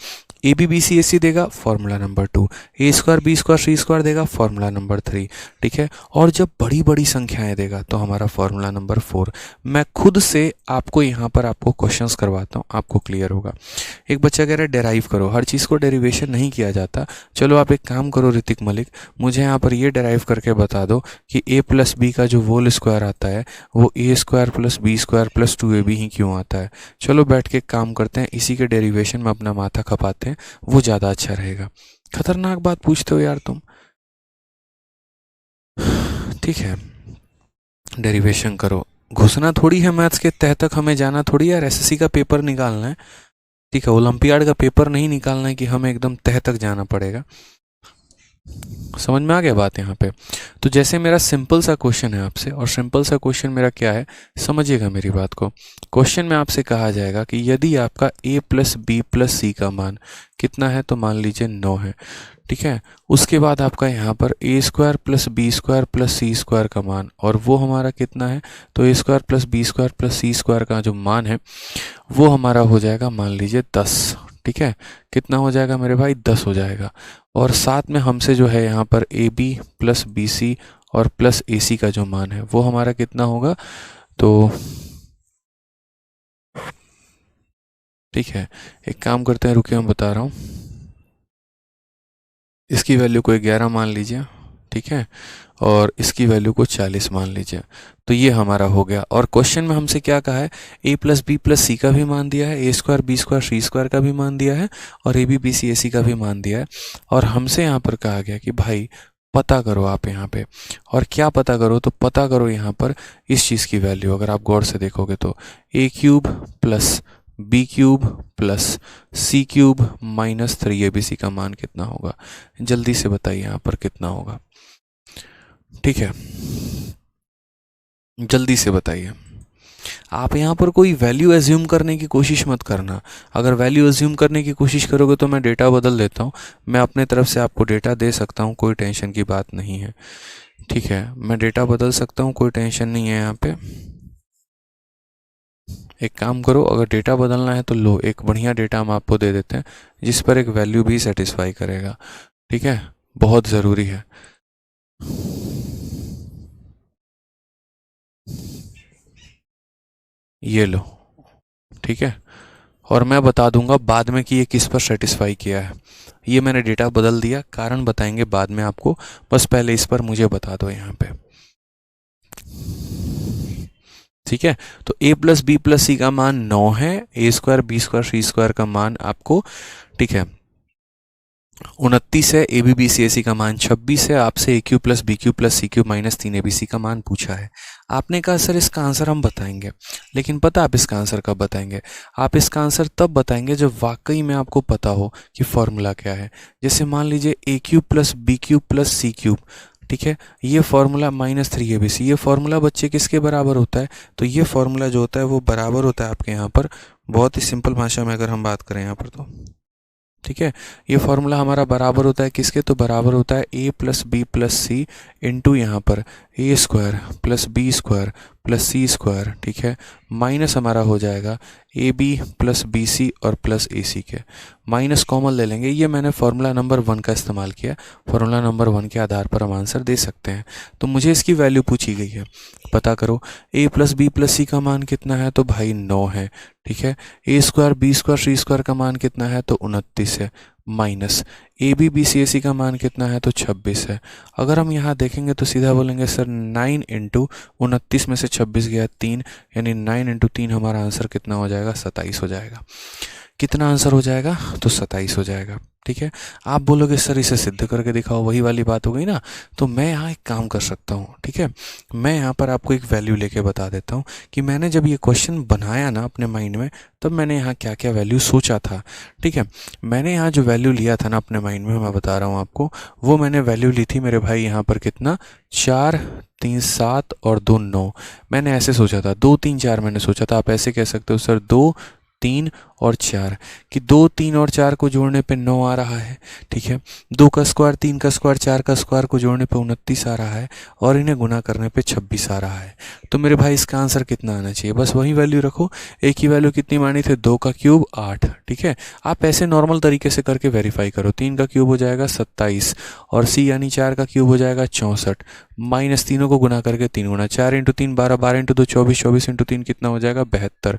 ए बी बी सी ए सी देगा फॉर्मूला नंबर 2, ए square B square C square देगा फॉर्मूला नंबर 3, ठीक है। और जब बड़ी बड़ी संख्याएं देगा तो हमारा फॉर्मूला नंबर 4। मैं खुद से आपको यहाँ पर आपको क्वेश्चंस करवाता हूँ, आपको क्लियर होगा। एक बच्चा कह रहा है डेराइव करो, हर चीज़ को डेरिवेशन नहीं किया जाता। चलो आप एक काम करो ऋतिक मलिक, मुझे यहाँ पर ये डेराइव करके बता दो कि ए प्लस बी का जो होल स्क्वायर आता है वो A square plus B square plus 2ab ही क्यों आता है। चलो बैठ के काम करते हैं, इसी के डेरिवेशन में अपना माथा खपाते हैं, वो ज़्यादा अच्छा रहेगा। खतरनाक बात पूछते हो यार तुम, ठीक है। डेरिवेशन करो, घुसना थोड़ी है मैथ्स के तह तक, हमें जाना थोड़ी यार एसएससी का पेपर निकालना है, ठीक है। ओलंपियाड का पेपर नहीं निकालना है कि हमें एकदम तह तक जाना पड़ेगा। समझ में आ गया बात यहाँ पे। तो जैसे मेरा सिंपल सा क्वेश्चन है आपसे, और सिंपल सा क्वेश्चन मेरा क्या है समझिएगा मेरी बात को। क्वेश्चन में आपसे कहा जाएगा कि यदि आपका a plus B plus C का मान कितना है, तो मान लीजिए 9 है, ठीक है। उसके बाद आपका यहाँ पर A square plus B square plus C square का मान, और वो हमारा कितना है, तो A square plus B square plus C square का जो मान है वो हमारा हो जाएगा मान लीजिए 10, ठीक है, कितना हो जाएगा मेरे भाई 10 हो जाएगा। और साथ में हमसे जो है यहाँ पर A B plus B C और प्लस ए सी का जो मान है वो हमारा कितना होगा, तो ठीक है एक काम करते हैं, रुकिए मैं बता रहा हूँ। इसकी वैल्यू को 11 मान लीजिए, ठीक है, और इसकी वैल्यू को 40 मान लीजिए। तो ये हमारा हो गया। और क्वेश्चन में हमसे क्या कहा है, a plus B plus C का भी मान दिया है, A square B square C square का भी मान दिया है, और ए B B C A C का भी मान दिया है। और हमसे यहाँ पर कहा गया कि भाई पता करो आप यहाँ पे, और क्या पता करो, तो पता करो यहाँ पर इस चीज़ की वैल्यू। अगर आप गौर से देखोगे तो A cube plus B cube plus C cube minus 3abc का मान कितना होगा, जल्दी से बताइए यहाँ पर कितना होगा। ठीक है, जल्दी से बताइए। आप यहाँ पर कोई वैल्यू एज्यूम करने की कोशिश मत करना। अगर वैल्यू एज्यूम करने की कोशिश करोगे तो मैं डेटा बदल देता हूँ। मैं अपने तरफ से आपको डेटा दे सकता हूँ, कोई टेंशन की बात नहीं है। ठीक है, मैं डेटा बदल सकता हूँ, कोई टेंशन नहीं है यहाँ पे। एक काम करो, अगर डेटा बदलना है तो लो, एक बढ़िया डेटा हम आपको दे देते हैं जिस पर एक वैल्यू भी सेटिस्फाई करेगा। ठीक है, बहुत ज़रूरी है। ये लो, ठीक है, और मैं बता दूंगा बाद में कि ये किस पर सेटिस्फाई किया है। ये मैंने डेटा बदल दिया, कारण बताएंगे बाद में आपको, बस पहले इस पर मुझे बता दो यहाँ पे। ठीक है, तो a plus B plus C का मान 9 है, A square B square C square का मान आपको, ठीक है, 29 है, A B B C A C का मान 26 है। आपसे A cube plus B cube plus C cube minus 3abc का मान पूछा है। आपने कहा सर इसका आंसर हम बताएंगे, लेकिन पता आप इसका आंसर कब बताएंगे? आप इसका आंसर तब बताएंगे जब वाकई में आपको पता हो कि फॉर्मूला क्या है। जैसे मान लीजिए A cube plus B cube plus C cube, ठीक है, ये फॉर्मूला माइनस 3abc, ये फॉर्मूला बच्चे किसके बराबर होता है? तो ये फॉर्मूला जो होता है वो बराबर होता है आपके यहाँ पर, बहुत ही सिंपल भाषा में अगर हम बात करें यहाँ पर तो, ठीक है, ये फॉर्मूला हमारा बराबर होता है किसके? तो बराबर होता है a plus B plus C into यहाँ पर A square plus B square plus C square, ठीक है, माइनस हमारा हो जाएगा A B plus B C और प्लस ए सी के, माइनस कॉमन ले लेंगे। ये मैंने फार्मूला नंबर 1 का इस्तेमाल किया, फार्मूला नंबर 1 के आधार पर हम आंसर दे सकते हैं। तो मुझे इसकी वैल्यू पूछी गई है, पता करो a plus B plus C का मान कितना है, तो भाई 9 है। ठीक है, A square B square C square का मान कितना है, तो 29 है, minus A B B C A C का मान कितना है, तो 26 है। अगर हम यहाँ देखेंगे तो सीधा बोलेंगे सर 9 इंटू 29 में से 26 गया 3, यानी 9 इंटू 3 हमारा आंसर कितना हो जाएगा, 27 हो जाएगा। कितना आंसर हो जाएगा, तो 27 हो जाएगा। ठीक है, आप बोलोगे सर इसे सिद्ध करके दिखाओ, वही वाली बात हो गई ना। तो मैं यहाँ एक काम कर सकता हूँ, ठीक है, मैं यहाँ पर आपको एक वैल्यू लेके बता देता हूँ कि मैंने जब ये क्वेश्चन बनाया ना अपने माइंड में, तब मैंने यहाँ क्या क्या वैल्यू सोचा था। ठीक है, मैंने यहाँ जो वैल्यू लिया था ना अपने माइंड में, मैं बता रहा हूँ आपको, वो मैंने वैल्यू ली थी मेरे भाई यहाँ पर कितना, 4 3 7 और 2 9। मैंने ऐसे सोचा था, 2 3 4 मैंने सोचा था। आप ऐसे कह सकते हो सर 2 3 और 4, कि 2 3 और 4 को जोड़ने पे 9 आ रहा है। ठीक है, 2 का स्क्वायर 3 का स्क्वायर 4 का स्क्वायर को जोड़ने पे 29 आ रहा है, और इन्हें गुना करने पे 26 आ रहा है। तो मेरे भाई इसका आंसर कितना आना चाहिए? बस वही वैल्यू रखो। ए की वैल्यू कितनी मानी थे, 2 का क्यूब 8। ठीक है, आप ऐसे नॉर्मल तरीके से करके वेरीफाई करो। 3 का क्यूब हो जाएगा 27, और सी यानी 4 का क्यूब हो जाएगा 64, माइनस तीनों को गुना करके 3 गुना 4 इंटू 3 12, 12 इंटू 2 24, 24 इंटू 3 कितना हो जाएगा, 72।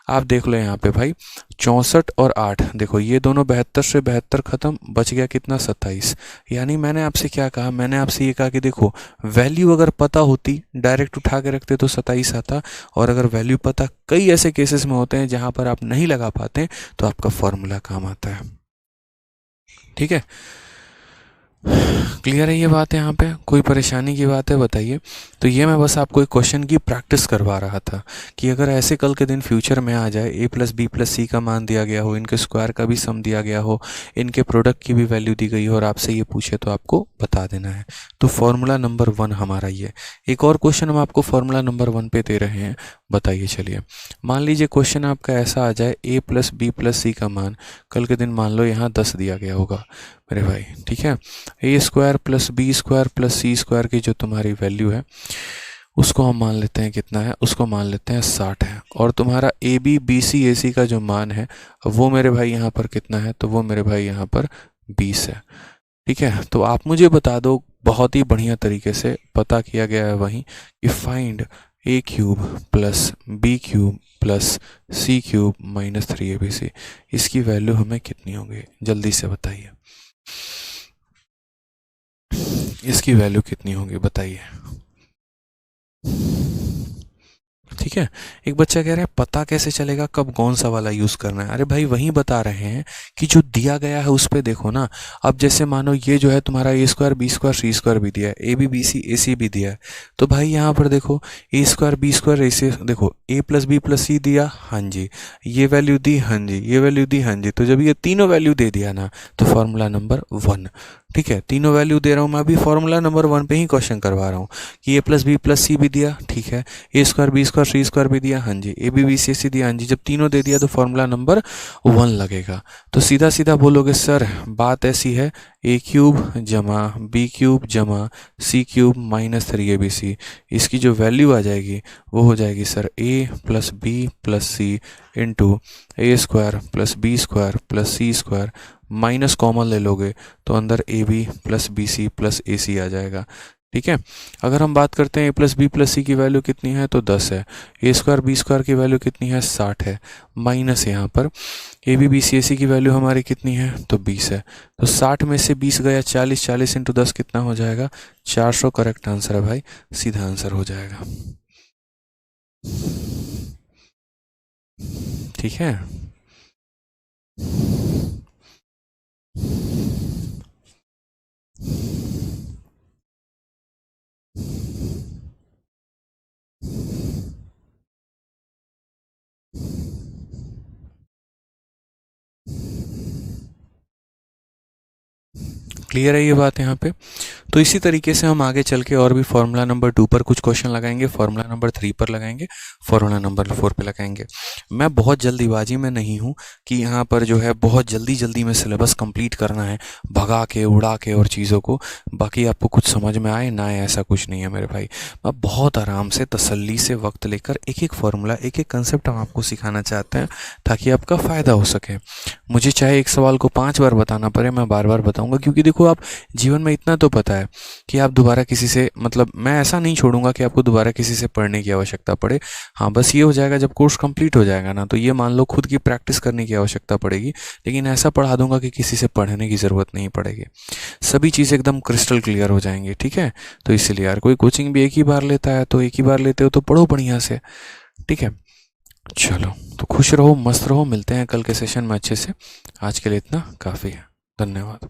आप देख लो यहाँ पे भाई 64 और 8, देखो ये दोनों 72 से 72 खत्म, बच गया कितना, 27। यानी मैंने आपसे क्या कहा, मैंने आपसे ये कहा कि देखो वैल्यू अगर पता होती डायरेक्ट उठा के रखते तो 27 आता, और अगर वैल्यू पता, कई ऐसे केसेस में होते हैं जहाँ पर आप नहीं लगा पाते तो आपका फॉर्मूला काम आता है। ठीक है, क्लियर है ये बात है? यहाँ पे कोई परेशानी की बात है बताइए। तो ये मैं बस आपको एक क्वेश्चन की प्रैक्टिस करवा रहा था कि अगर ऐसे कल के दिन फ्यूचर में आ जाए, a plus B plus C का मान दिया गया हो, इनके स्क्वायर का भी सम दिया गया हो, इनके प्रोडक्ट की भी वैल्यू दी गई हो, और आपसे ये पूछे तो आपको बता देना है। तो फॉर्मूला नंबर 1 हमारा ये। एक और क्वेश्चन हम आपको फॉर्मूला नंबर 1 पे दे रहे हैं, बताइए। चलिए मान लीजिए क्वेश्चन आपका ऐसा आ जाए, a plus B plus C का मान कल के दिन मान लो यहाँ 10 दिया गया होगा मेरे भाई। ठीक है, A square plus B square plus C square की जो तुम्हारी वैल्यू है उसको हम मान लेते हैं कितना है, उसको मान लेते हैं 60 है। और तुम्हारा ए B B C A C का जो मान है वो मेरे भाई यहाँ पर कितना है, तो वो मेरे भाई यहाँ पर 20 है। ठीक है, तो आप मुझे बता दो, बहुत ही बढ़िया तरीके से पता किया गया है वहीं, कि find A cube plus B cube plus C cube minus 3abc, इसकी वैल्यू हमें कितनी होगी, जल्दी से बताइए, इसकी वैल्यू कितनी होगी बताइए। ठीक है, एक बच्चा कह रहा है पता कैसे चलेगा कब कौन सा वाला यूज़ करना है। अरे भाई वही बता रहे हैं कि जो दिया गया है उस पर देखो ना। अब जैसे मानो ये जो है तुम्हारा ए square B square C square भी दिया है, A B B C A सी भी दिया है, तो भाई यहाँ पर देखो ए स्क्वायर बी स्क्वायर ए सी, देखो ए प्लस सी दिया, हाँ जी, ये वैल्यू दी, हाँ जी, ये वैल्यू दी, हाँ जी, तो जब ये तीनों वैल्यू दे दिया ना तो फॉर्मूला नंबर 1। ठीक है, तीनों वैल्यू दे रहा हूँ मैं, अभी फॉर्मूला नंबर 1 पे ही क्वेश्चन करवा रहा हूँ कि ए प्लस बी प्लस सी भी दिया, ठीक है, A square B square C square भी दिया, हाँ जी, ए बी बी सी सी दिया, हाँ जी, जब तीनों दे दिया तो फॉर्मूला नंबर 1 लगेगा। तो सीधा सीधा बोलोगे सर बात ऐसी है, ए क्यूब जमा बी क्यूब जमा सी क्यूब माइनस 3abc, इसकी जो वैल्यू आ जाएगी वो हो जाएगी sir A plus B plus C into A square plus B square plus C square, minus common ले लोगे तो अंदर A B plus B C plus A C आ जाएगा। ठीक है, अगर हम बात करते हैं A plus B plus C की वैल्यू कितनी है तो 10 है, ए स्क्वायर बी स्क्वायर की वैल्यू कितनी है 60 है, माइनस यहाँ पर A B B C A C की वैल्यू हमारी कितनी है तो 20 है, तो 60 में से 20 गया 40, 40 इंटू 10 कितना हो जाएगा 400, करेक्ट आंसर है भाई, सीधा आंसर हो जाएगा। ठीक है, क्लियर है ये बात यहाँ पे। तो इसी तरीके से हम आगे चल के और भी फार्मूला नंबर 2 पर कुछ क्वेश्चन लगाएंगे, फार्मूला नंबर 3 पर लगाएंगे, फार्मूला नंबर 4 पे लगाएंगे। मैं बहुत जल्दीबाजी में नहीं हूँ कि यहाँ पर जो है बहुत जल्दी जल्दी में सिलेबस कंप्लीट करना है, भगा के उड़ा के और चीज़ों को, बाकी आपको कुछ समझ में आए ना आए ऐसा कुछ नहीं है मेरे भाई। मैं बहुत आराम से तसल्ली से वक्त लेकर एक एक फार्मूला एक एक कंसेप्ट हम आपको सिखाना चाहते हैं ताकि आपका फ़ायदा हो सके। मुझे चाहे एक सवाल को 5 बार बताना पड़े, मैं बार बार बताऊँगा, क्योंकि देखो आप जीवन में इतना तो पता है कि आप दोबारा किसी से, मतलब मैं ऐसा नहीं छोड़ूंगा कि आपको दोबारा किसी से पढ़ने की आवश्यकता पड़े। हाँ बस ये हो जाएगा जब कोर्स कंप्लीट हो जाएगा ना, तो ये मान लो खुद की प्रैक्टिस करने की आवश्यकता पड़ेगी, लेकिन ऐसा पढ़ा दूंगा कि किसी से पढ़ने की ज़रूरत नहीं पड़ेगी, सभी चीज़ें एकदम क्रिस्टल क्लियर हो जाएंगी। ठीक है, तो इसलिए यार कोई कोचिंग भी एक ही बार लेता है तो एक ही बार लेते हो तो पढ़ो बढ़िया से। ठीक है, चलो तो खुश रहो, मस्त रहो, मिलते हैं कल के सेशन में अच्छे से। आज के लिए इतना काफ़ी है, धन्यवाद।